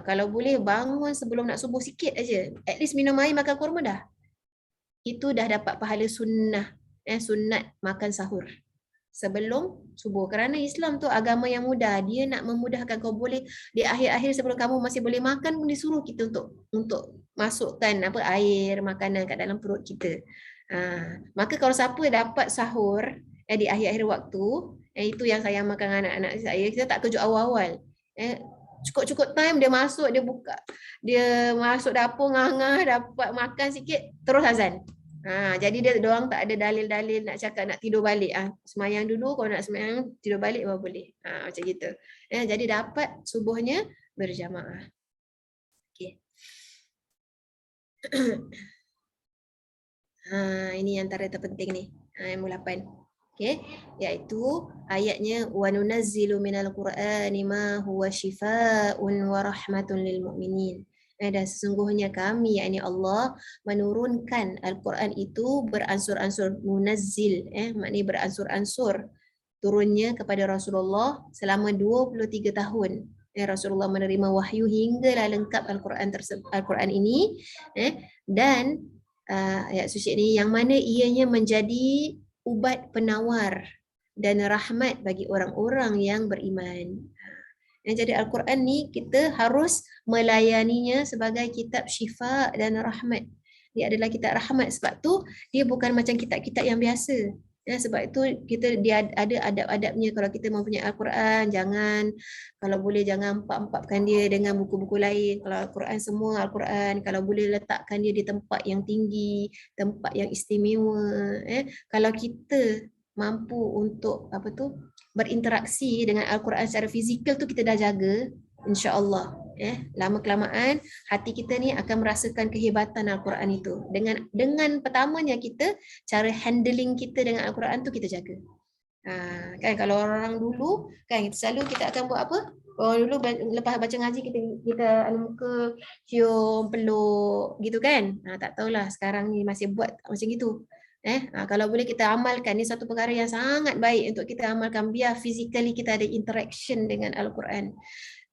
Kalau boleh bangun sebelum nak subuh sikit aja. At least minum air, makan kurma dah. Itu dah dapat pahala sunnah. Sunat makan sahur sebelum subuh. Kerana Islam tu agama yang mudah. Dia nak memudahkan kau boleh di akhir-akhir sebelum kamu masih boleh makan pun disuruh kita untuk masukkan air, makanan kat dalam perut kita. Maka kalau siapa dapat sahur di akhir-akhir waktu, itu yang saya makan anak-anak saya, kita tak kejut awal-awal. Cukup-cukup time dia masuk, dia buka, dia masuk dapur ngah-ngah, dapat makan sikit, terus azan. Jadi dia orang tak ada dalil-dalil nak cakap nak tidur balik. Semayang dulu, kalau nak semayang tidur balik baru boleh. Macam gitu. Jadi dapat subuhnya berjamaah. Okay. Ini antara terpenting ni. Yang 8. Okay. Iaitu ayatnya wa nunazzilu minal Qur'ani ma huwa shifaa'un wa rahmatun lil mu'minin. Dan sesungguhnya kami, yakni Allah, menurunkan Al-Quran itu beransur-ansur, munazzil, maknanya beransur-ansur turunnya kepada Rasulullah selama 23 tahun. Rasulullah menerima wahyu hinggalah lengkap Al-Quran ini. Dan ayat suci ini yang mana ianya menjadi ubat penawar dan rahmat bagi orang-orang yang beriman. Jadi Al-Quran ni kita harus melayaninya sebagai kitab syifa dan rahmat. Dia adalah kitab rahmat, sebab tu dia bukan macam kitab-kitab yang biasa. Sebab itu dia ada adab-adabnya. Kalau kita mempunyai Al-Quran, kalau boleh jangan empat-empatkan dia dengan buku-buku lain. Kalau Al-Quran semua Al-Quran, kalau boleh letakkan dia di tempat yang tinggi, tempat yang istimewa. Kalau kita mampu untuk berinteraksi dengan Al-Quran secara fizikal tu kita dah jaga, insya-Allah. Lama kelamaan hati kita ni akan merasakan kehebatan Al-Quran itu. Dengan pertamanya kita, cara handling kita dengan Al-Quran tu kita jaga. Kan kalau orang dulu kan selalu kita akan buat apa? Orang dulu lepas baca ngaji kita muka cium, peluk gitu kan. Tak tahulah sekarang ni masih buat macam gitu. Kalau boleh kita amalkan, ni satu perkara yang sangat baik untuk kita amalkan, biar physically kita ada interaction dengan Al-Quran.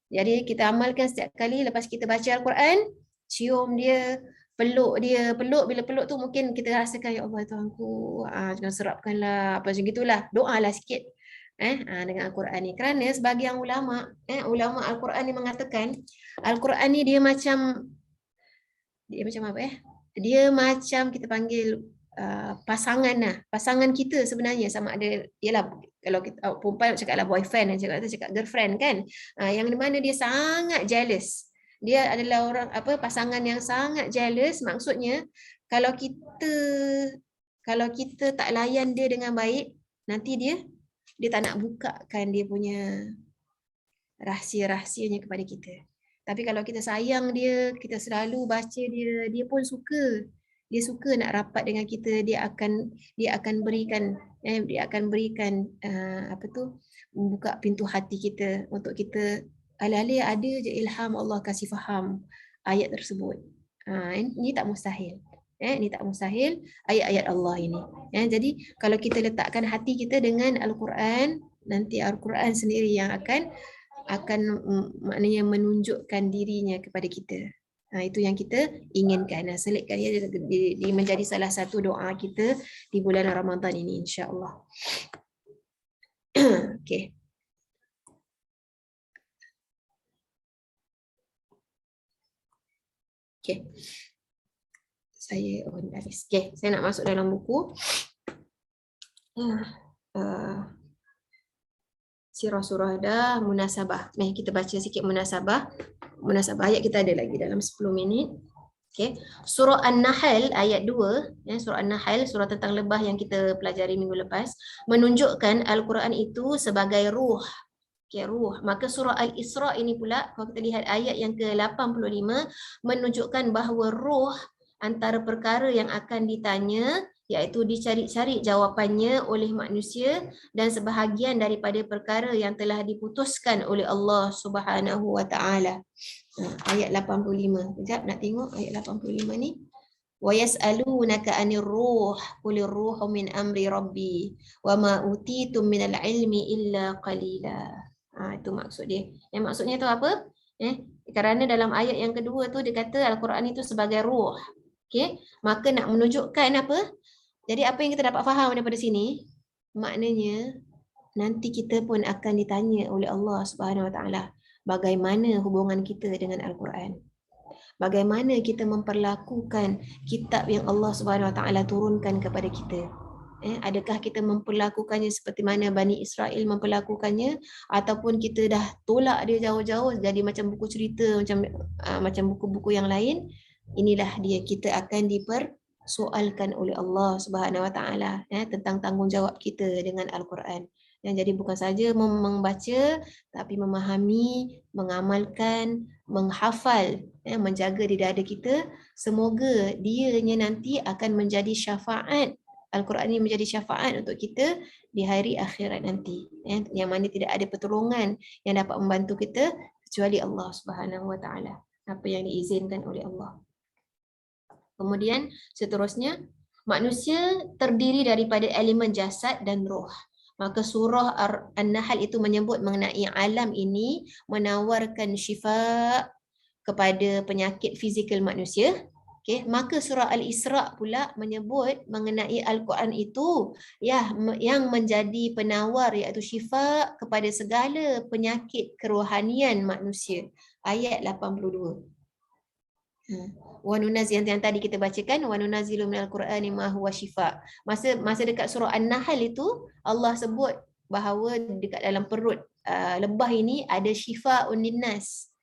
Jadi kita amalkan setiap kali lepas kita baca Al-Quran, cium dia, peluk dia. Bila peluk tu mungkin kita rasakan, ya Allah Tuhanku, jangan serapkanlah, apa macam gitulah, doalah sikit dengan Al-Quran ni. Kerana sebahagian ulama Al-Quran ni mengatakan Al-Quran ni dia macam apa dia macam kita panggil pasangan kita sebenarnya, sama ada ialah kalau kita perempuan cakaplah boyfriend, cakap girlfriend kan, yang di mana dia sangat jealous Dia adalah orang pasangan yang sangat jealous. Maksudnya kalau kita tak layan dia dengan baik, nanti dia tak nak bukakan dia punya rahsia-rahsianya kepada kita. Tapi kalau kita sayang dia, kita selalu baca dia, dia pun suka. Dia suka nak rapat dengan kita, dia akan berikan membuka pintu hati kita untuk kita alih-alih ada je ilham Allah kasih faham ayat tersebut. Ini tak mustahil. Ini tak mustahil ayat-ayat Allah ini. Jadi kalau kita letakkan hati kita dengan Al-Quran, nanti Al-Quran sendiri yang akan maknanya menunjukkan dirinya kepada kita. Itu yang kita inginkan. Selitkan dia menjadi salah satu doa kita di bulan Ramadan ini, insya-Allah. Okey. Okey. Saya habis. Okey, saya nak masuk dalam buku. Sirah surah dah, munasabah. Mari kita baca sikit munasabah. Munasabah ayat kita ada lagi dalam 10 minit. Okey. Surah An-Nahl ayat 2, surah An-Nahl, surah tentang lebah yang kita pelajari minggu lepas, menunjukkan Al-Quran itu sebagai ruh. Okey, ruh. Maka surah Al-Isra ini pula, kalau kita lihat ayat yang ke-85, menunjukkan bahawa ruh antara perkara yang akan ditanya, iaitu dicari-cari jawapannya oleh manusia dan sebahagian daripada perkara yang telah diputuskan oleh Allah Subhanahu wa taala. Ayat 85. Sekejap nak tengok ayat 85 ni. Wa yas'alunaka 'anir ruh qulir ruhu min amri rabbi wa ma utitum minal ilmi illa qalila. Itu maksud dia. Yang maksudnya tu apa? Kerana dalam ayat yang kedua tu dia kata Al-Quran itu sebagai ruh. Okey, maka nak menunjukkan apa? Jadi apa yang kita dapat faham daripada sini, maknanya nanti kita pun akan ditanya oleh Allah Subhanahu Wa Taala bagaimana hubungan kita dengan Al-Quran. Bagaimana kita memperlakukan kitab yang Allah Subhanahu Wa Taala turunkan kepada kita. Adakah kita memperlakukannya seperti mana Bani Israel memperlakukannya, ataupun kita dah tolak dia jauh-jauh jadi macam buku cerita, macam buku-buku yang lain. Inilah dia, kita akan dipersoalkan oleh Allah Subhanahu Wa Taala tentang tanggungjawab kita dengan Al-Quran. Jadi bukan saja membaca, tapi memahami, mengamalkan, menghafal, menjaga di dada kita. Semoga dianya nanti akan menjadi syafaat. Al-Quran ini menjadi syafaat untuk kita di hari akhirat nanti. Yang mana tidak ada pertolongan yang dapat membantu kita kecuali Allah Subhanahu Wa Taala. Apa yang diizinkan oleh Allah. Kemudian seterusnya, manusia terdiri daripada elemen jasad dan roh. Maka surah An-Nahl itu menyebut mengenai alam ini menawarkan syifa kepada penyakit fizikal manusia. Okay. Maka surah Al-Isra pula menyebut mengenai Al-Quran itu yang menjadi penawar, iaitu syifa kepada segala penyakit kerohanian manusia. Ayat 82. Wa nunazil yang tadi kita bacakan, wa nunazilu minal qur'ani ma huwa syifa. Masa dekat surah An-Nahl itu Allah sebut bahawa dekat dalam perut lebah ini ada syifaun linnas.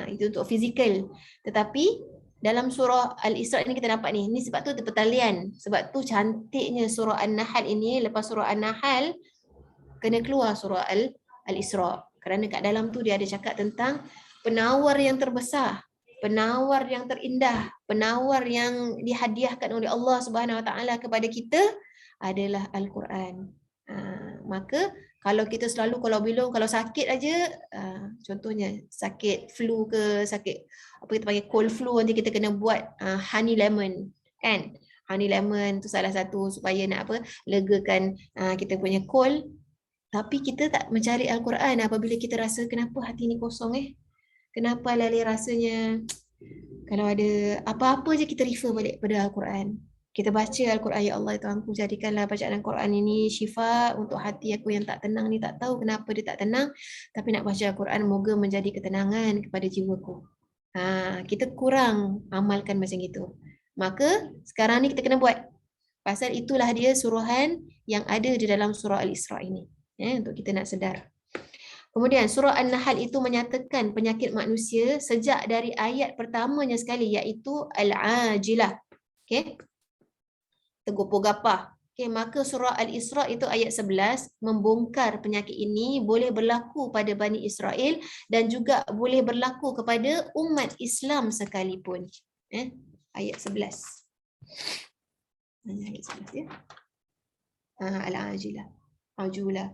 Itu untuk fizikal. Tetapi dalam surah Al-Isra ini kita nampak ni sebab tu pertalian. Sebab tu cantiknya surah An-Nahl ini, lepas surah An-Nahl kena keluar surah Al-Isra. Kerana kat dalam tu dia ada cakap tentang penawar yang terbesar, penawar yang terindah, penawar yang dihadiahkan oleh Allah Subhanahu Wa Taala kepada kita adalah Al-Quran. Maka kalau kita selalu kalau sakit aja, contohnya sakit flu ke, sakit apa kita panggil cold flu, nanti kita kena buat honey lemon, kan? Honey lemon tu salah satu supaya nak legakan kita punya cold. Tapi kita tak mencari Al-Quran apabila kita rasa kenapa hati ni kosong kenapa lali rasanya, kalau ada apa-apa je kita refer balik pada Al-Quran. Kita baca Al-Quran, ya Allah Tuhanku, jadikanlah bacaan Al-Quran ini syifa untuk hati aku yang tak tenang ni, tak tahu kenapa dia tak tenang, tapi nak baca Al-Quran moga menjadi ketenangan kepada jiwaku. Kita kurang amalkan macam itu. Maka sekarang ni kita kena buat. Pasal itulah dia suruhan yang ada di dalam surah Al-Isra ini. Untuk kita nak sedar. Kemudian surah An-Nahl itu menyatakan penyakit manusia sejak dari ayat pertamanya sekali, iaitu Al-Ajilah. Okey. Tergopoh gapah. Okey, maka surah Al-Isra itu ayat 11 membongkar penyakit ini boleh berlaku pada Bani Israel dan juga boleh berlaku kepada umat Islam sekalipun. Ayat 11. Ayat 11 ya. Al-Ajilah. Ajulah.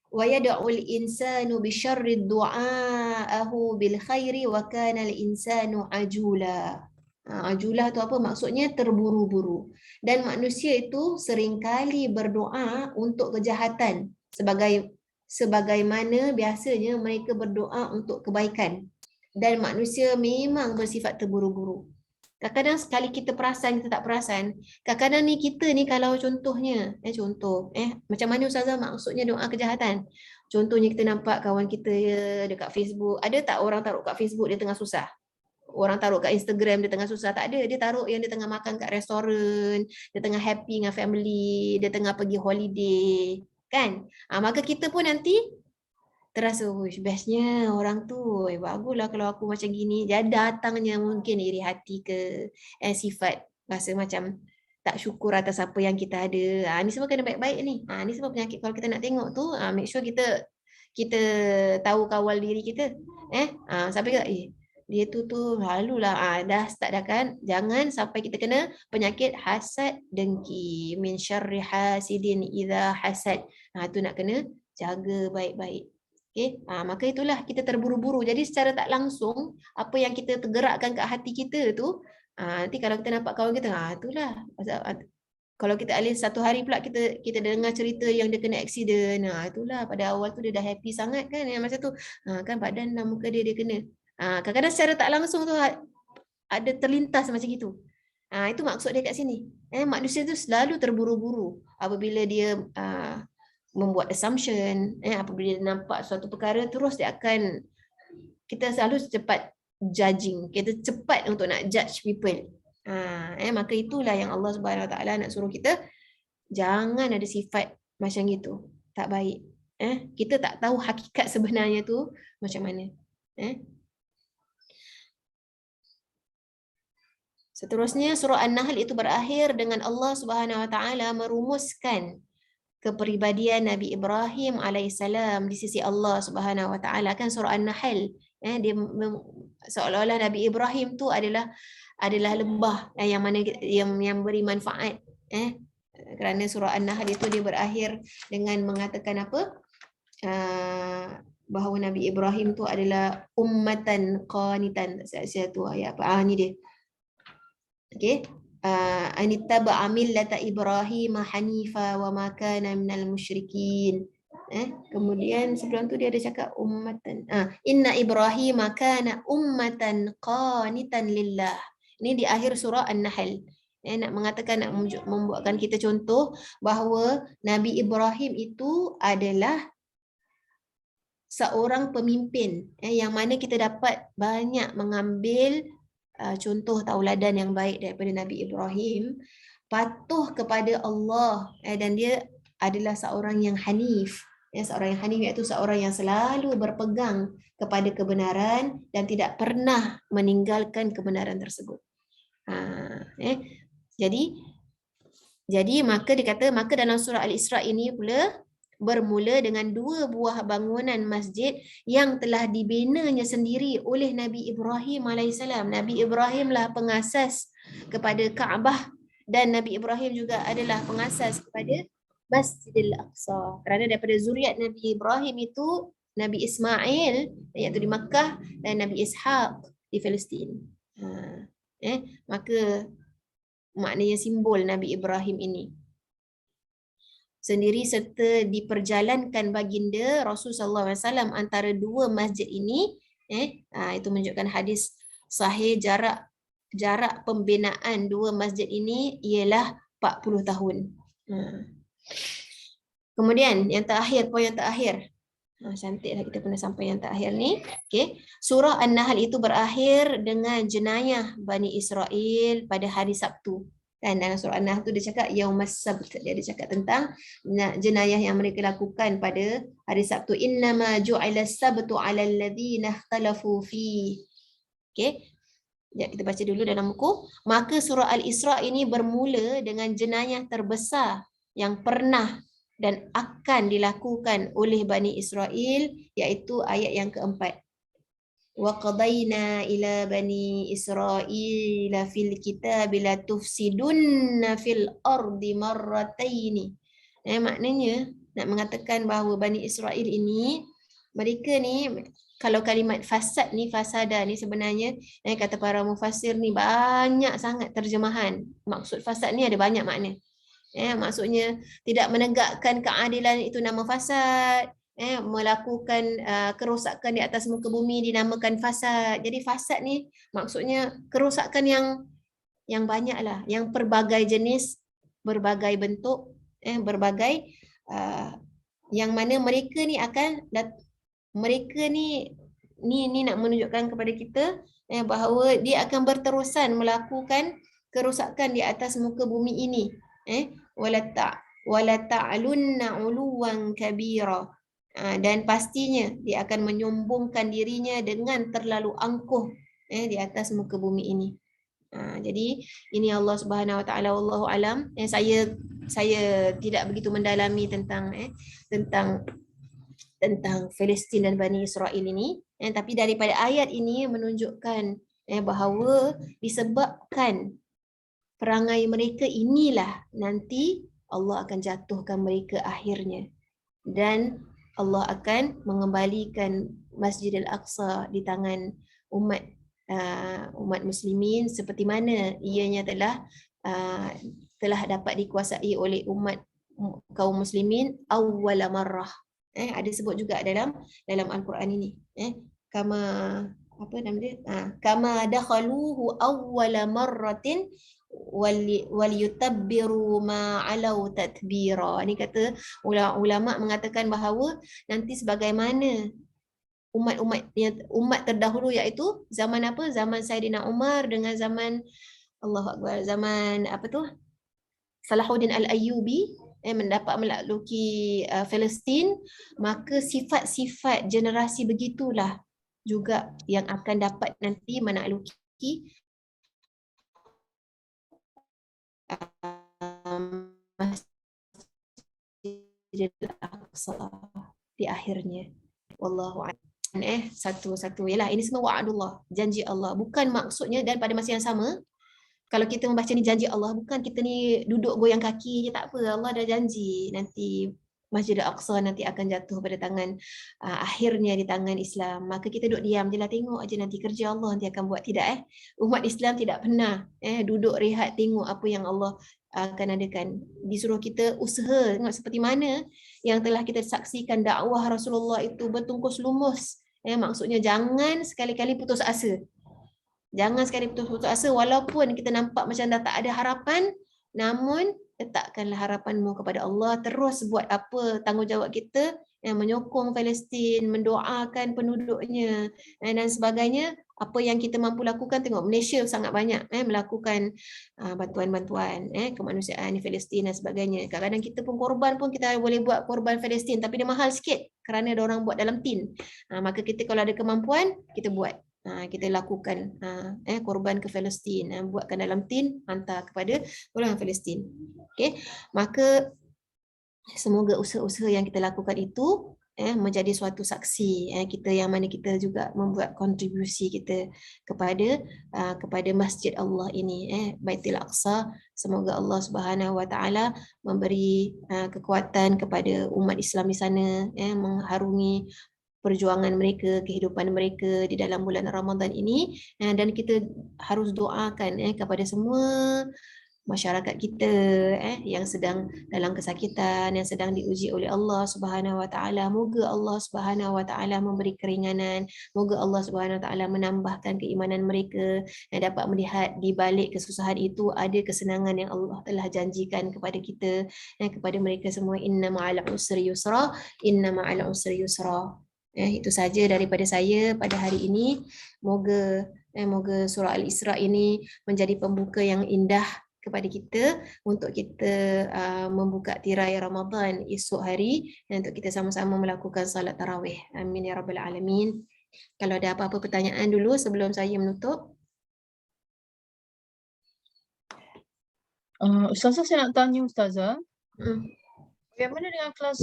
Wa yad'ul insanu bisyarri du'aahu bil khairi wa kana al insanu ajula. Ajulah tu apa maksudnya? Terburu-buru. Dan manusia itu seringkali berdoa untuk kejahatan sebagaimana biasanya mereka berdoa untuk kebaikan. Dan manusia memang bersifat terburu-buru. Kadang-kadang sekali kita perasan, kita tak perasan. Kadang-kadang ni kita ni kalau contohnya, macam mana Ustazah maksudnya doa kejahatan? Contohnya kita nampak kawan kita dekat Facebook, ada tak orang taruh kat Facebook dia tengah susah? Orang taruh kat Instagram dia tengah susah? Tak ada, dia taruh yang dia tengah makan kat restoran, dia tengah happy dengan family, dia tengah pergi holiday, kan? Maka kita pun nanti terasa, bestnya orang tu, baguslah kalau aku macam gini. Jadi datangnya mungkin iri hati ke, sifat rasa macam tak syukur atas apa yang kita ada. Ni semua kena baik-baik ni. Ni semua penyakit kalau kita nak tengok tu, make sure kita tahu kawal diri kita. Sampai kata, dia tu lalulah dah start dah kan. Jangan sampai kita kena penyakit hasad dengki. Min syarri hasidin idza hasad. Tu nak kena jaga baik-baik. Okay? Maka itulah kita terburu-buru. Jadi secara tak langsung, apa yang kita tergerakkan kat hati kita tu, nanti kalau kita nampak kawan kita, itulah. Kalau kita alih satu hari pula kita dengar cerita yang dia kena accident, itulah pada awal tu dia dah happy sangat kan, yang masa tu kan badan dan muka dia kena. Kadang-kadang secara tak langsung tu ada terlintas macam itu. Itu maksud dia kat sini. Manusia tu selalu terburu-buru apabila dia membuat assumption, apabila dia nampak suatu perkara, terus dia akan, kita selalu cepat judging, kita cepat untuk nak judge people. Maka itulah yang Allah Subhanahu Wa Taala nak suruh kita jangan ada sifat macam gitu, tak baik. Kita tak tahu hakikat sebenarnya tu macam mana. Seterusnya surah An-Nahl itu berakhir dengan Allah Subhanahu Wa Taala merumuskan kepribadian Nabi Ibrahim alaihissalam di sisi Allah Subhanahu Wa Taala. Kan surah An-Nahl, dia seolah-olah Nabi Ibrahim tu adalah lembah yang mana yang beri manfaat. Kerana surah An-Nahl itu dia berakhir dengan mengatakan apa? Bahawa Nabi Ibrahim tu adalah ummatan qanitan. Saya tu ayat apa? Ni dia. Okey. Anittaba'a millata Ibrahim hanifa wa ma kana minal musyrikin. Kemudian sebelum tu dia ada cakap ummatan. Inna Ibrahim kana ummatan qanitan lillah. Ini di akhir surah An-Nahl. Nak mengatakan, nak membuatkan kita contoh bahawa Nabi Ibrahim itu adalah seorang pemimpin yang mana kita dapat banyak mengambil contoh tauladan yang baik daripada Nabi Ibrahim, patuh kepada Allah, dan dia adalah seorang yang hanif. Seorang yang hanif iaitu seorang yang selalu berpegang kepada kebenaran dan tidak pernah meninggalkan kebenaran tersebut. Jadi maka dikata, maka dalam surah Al-Isra ini pula bermula dengan 2 buah bangunan masjid yang telah dibinanya sendiri oleh Nabi Ibrahim alaihissalam. Nabi Ibrahimlah pengasas kepada Kaabah dan Nabi Ibrahim juga adalah pengasas kepada Masjidil Aqsa. Kerana daripada zuriat Nabi Ibrahim itu Nabi Ismail iaitu di Makkah dan Nabi Ishaq di Palestin. Maka maknanya simbol Nabi Ibrahim ini sendiri serta diperjalankan baginda Rasulullah SAW antara 2 masjid ini, itu menunjukkan hadis sahih jarak pembinaan 2 masjid ini ialah 40 tahun. Kemudian yang terakhir, poin yang terakhir. Cantiklah kita pernah sampai yang terakhir ni. Okay. Surah An-Nahl itu berakhir dengan jenayah Bani Israel pada hari Sabtu. Kan dalam surah An-Nahl tu dia cakap yaumas sabt, dia ada cakap tentang jenayah yang mereka lakukan pada hari Sabtu. Innama ju'ilas sabtu 'alal ladzina ikhtalafu fi. Okey. Sekejap kita baca dulu dalam buku. Maka surah Al-Isra ini bermula dengan jenayah terbesar yang pernah dan akan dilakukan oleh Bani Israel, iaitu ayat yang keempat. وَقَضَيْنَا إِلَى بَنِي إِسْرَائِيلَ فِي الْكِتَابِ لَتُفْسِدُنَّ فِي الْأَرْضِ مَرَّتَيْنِ. Maknanya nak mengatakan bahawa Bani Israel ini, mereka ni, kalau kalimat fasad ni, fasada ni sebenarnya, kata para mufassir ni banyak sangat terjemahan. Maksud fasad ni ada banyak makna. Maksudnya tidak menegakkan keadilan itu nama fasad. Melakukan kerosakan di atas muka bumi dinamakan fasad. Jadi fasad ni maksudnya kerosakan yang banyak lah, yang pelbagai jenis, berbagai bentuk, berbagai yang mana mereka ni nak menunjukkan kepada kita bahawa dia akan berterusan melakukan kerosakan di atas muka bumi ini. Wala ta'lunna 'uluwan kabira. Dan pastinya dia akan menyombongkan dirinya dengan terlalu angkuh di atas muka bumi ini. Jadi ini Allah Subhanahu Wa Taala, wallahu alam. Saya tidak begitu mendalami tentang Palestin dan Bani Israel ini, tapi daripada ayat ini menunjukkan bahawa disebabkan perangai mereka inilah nanti Allah akan jatuhkan mereka akhirnya, dan Allah akan mengembalikan Masjidil Aqsa di tangan umat muslimin seperti mana ianya telah dapat dikuasai oleh umat kaum muslimin awwala marrah. Ada sebut juga dalam Al-Quran ini. Kama apa nama dia? Kama dakhaluhu awwala marratin wal yutabbiru ma alau tatbira. Ini kata ulama mengatakan bahawa nanti sebagaimana umat terdahulu, iaitu zaman apa? Zaman Saidina Umar dengan zaman zaman Salahuddin Al-Ayyubi mendapat melakluki Palestin, maka sifat-sifat generasi begitulah juga yang akan dapat nanti menakluki Masjidil Aqsa di akhirnya. Wallahu a'lam. Satu-satu ialah ini semua wa'adullah, janji Allah. Bukan maksudnya, dan pada masa yang sama, kalau kita membaca ni janji Allah, bukan kita ni duduk goyang kaki je, tak apa. Allah dah janji nanti Masjidil Aqsa nanti akan jatuh pada tangan akhirnya di tangan Islam. Maka kita duduk diam je lah, tengok aja nanti kerja Allah nanti akan buat. Tidak umat Islam tidak pernah duduk rehat tengok apa yang Allah akan adakan. Disuruh kita usaha, tengok seperti mana yang telah kita saksikan dakwah Rasulullah itu bertungkus lumus. Maksudnya jangan sekali-kali putus asa. Jangan sekali putus asa walaupun kita nampak macam dah tak ada harapan, namun letakkanlah harapanmu kepada Allah, terus buat apa tanggungjawab kita yang menyokong Palestin, mendoakan penduduknya dan sebagainya. Apa yang kita mampu lakukan, tengok Malaysia sangat banyak melakukan bantuan-bantuan kemanusiaan di Palestin dan sebagainya. Kadang-kadang kita pun korban pun kita boleh buat korban Palestin, tapi dia mahal sikit kerana ada orang buat dalam tin. Maka kita kalau ada kemampuan, kita buat. Kita lakukan korban ke Palestin, buatkan dalam tin, hantar kepada orang Palestin. Okey, maka semoga usaha-usaha yang kita lakukan itu menjadi suatu saksi kita, yang mana kita juga membuat kontribusi kita kepada masjid Allah ini, Baitul Aqsa. Semoga Allah Subhanahu Wa Taala memberi kekuatan kepada umat Islam di sana, mengharungi perjuangan mereka, kehidupan mereka di dalam bulan Ramadan ini, dan kita harus doakan kepada semua masyarakat kita yang sedang dalam kesakitan, yang sedang diuji oleh Allah Subhanahu Wa Taala. Moga Allah Subhanahu Wa Taala memberi keringanan, moga Allah Subhanahu Wa Taala menambahkan keimanan mereka dan dapat melihat di balik kesusahan itu ada kesenangan yang Allah telah janjikan kepada kita dan kepada mereka semua. Inna ma'al usri yusra, inna ma'al usri yusra. Itu saja daripada saya pada hari ini. Moga surah Al-Isra ini menjadi pembuka yang indah kepada kita untuk kita membuka tirai Ramadan esok hari dan untuk kita sama-sama melakukan salat tarawih. Amin ya rabbal alamin. Kalau ada apa-apa pertanyaan dulu sebelum saya menutup. Ustazah, saya nak tanya Ustazah, Hmm. bagaimana dengan kelas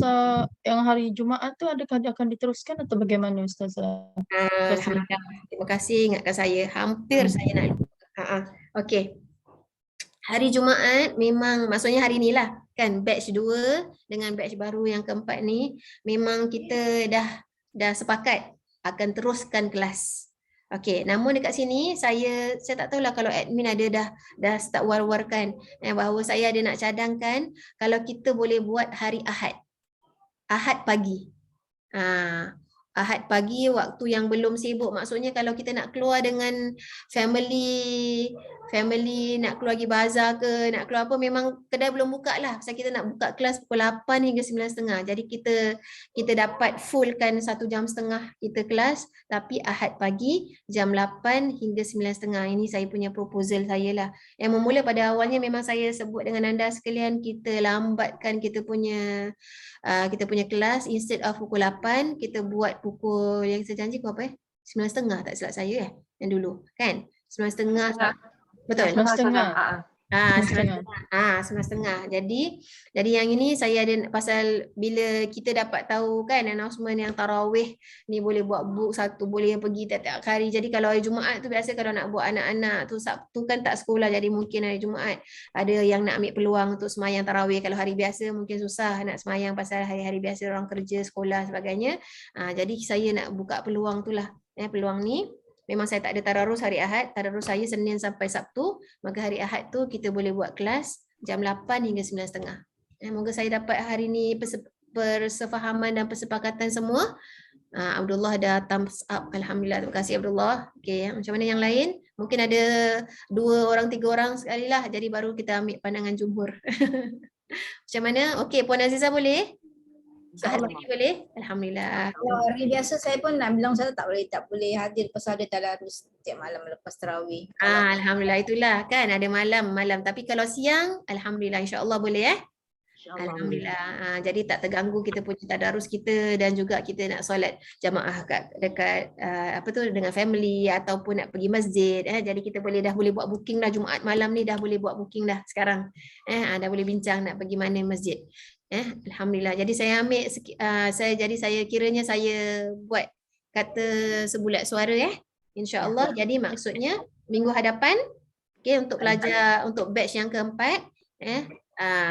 yang hari Jumaat tu, adakah dia akan diteruskan atau bagaimana Ustazah? Alhamdulillah. Terima kasih ingatkan saya. Hampir saya nak lupa. Okey. Hari Jumaat memang maksudnya hari ni lah kan, batch 2 dengan batch baru yang keempat ni memang kita dah sepakat akan teruskan kelas. Okey, namun dekat sini saya tak tahulah kalau admin ada dah start war-warkan bahawa saya ada nak cadangkan kalau kita boleh buat hari Ahad pagi. Ahad pagi waktu yang belum sibuk, maksudnya kalau kita nak keluar dengan family nak keluar pergi bazar ke, nak keluar apa, memang kedai belum buka lah. Pasal kita nak buka kelas pukul 8 hingga 9.30. Jadi kita dapat fullkan 1 jam setengah kita kelas, tapi Ahad pagi jam 8 hingga 9.30. Ini saya punya proposal saya lah. Yang memula pada awalnya memang saya sebut dengan anda sekalian, kita lambatkan kita punya kelas, instead of pukul 8 kita buat pukul yang saya janji pukul apa 9.30 tak silap saya yang dulu kan 9.30 betul 9.30. 9.30. Jadi yang ini saya ada pasal bila kita dapat tahu kan announcement yang tarawih ni boleh buat book satu, boleh pergi tiap-tiap hari. Jadi kalau hari Jumaat tu biasa kalau nak buat anak-anak tu Sabtu kan tak sekolah, jadi mungkin hari Jumaat ada yang nak ambil peluang untuk semayang tarawih. Kalau hari biasa mungkin susah nak semayang pasal hari-hari biasa orang kerja, sekolah sebagainya. Jadi saya nak buka peluang tu lah. Peluang ni memang saya tak ada tadarus hari Ahad, tadarus saya Senin sampai Sabtu, maka hari Ahad tu kita boleh buat kelas jam 8 hingga 9.30. Moga saya dapat hari ni persefahaman dan persepakatan semua. Abdullah dah thumbs up, alhamdulillah, terima kasih Abdullah. Okey, macam mana yang lain? Mungkin ada 2 orang 3 orang sekali lah, jadi baru kita ambil pandangan jumhur. Macam mana? Okey, Puan Azizah boleh? Ahad lagi boleh? Alhamdulillah. Kalau hari biasa saya pun nak bilang saya tak boleh hadir pasal ada tadarus setiap malam lepas tarawih. Alhamdulillah, itulah kan ada malam. Tapi kalau siang, alhamdulillah, insya-Allah boleh Alhamdulillah. Jadi tak terganggu kita punya tadarus kita dan juga kita nak solat jamaah dekat dengan family ataupun nak pergi masjid. Jadi kita dah boleh buat booking dah Jumaat malam ni, dah boleh buat booking dah sekarang. Dah boleh bincang nak pergi mana masjid. Alhamdulillah. Jadi saya ambil saya kiranya saya buat kata sebulat suara insya-Allah. Jadi maksudnya minggu hadapan untuk pelajar untuk batch yang keempat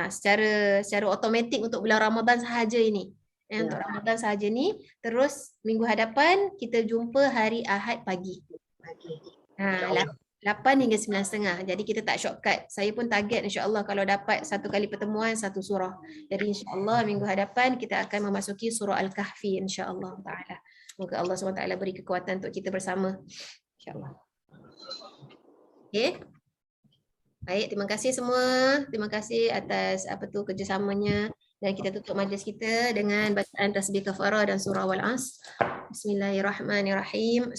secara automatik untuk bulan Ramadan sahaja ini. Untuk Ramadan sahaja ni, terus minggu hadapan kita jumpa hari Ahad pagi. 8 hingga 9.30. Jadi kita tak shortcut. Saya pun target insya-Allah kalau dapat 1 kali pertemuan 1 surah. Jadi insya-Allah minggu hadapan kita akan memasuki surah Al-Kahfi insya-Allah taala. Moga Allah SWT beri kekuatan untuk kita bersama insya-Allah. Okey. Baik, terima kasih semua. Terima kasih atas kerjasamanya, dan kita tutup majlis kita dengan bacaan tasbih kafarah dan surah Wal-Asr. Bismillahirrahmanirrahim.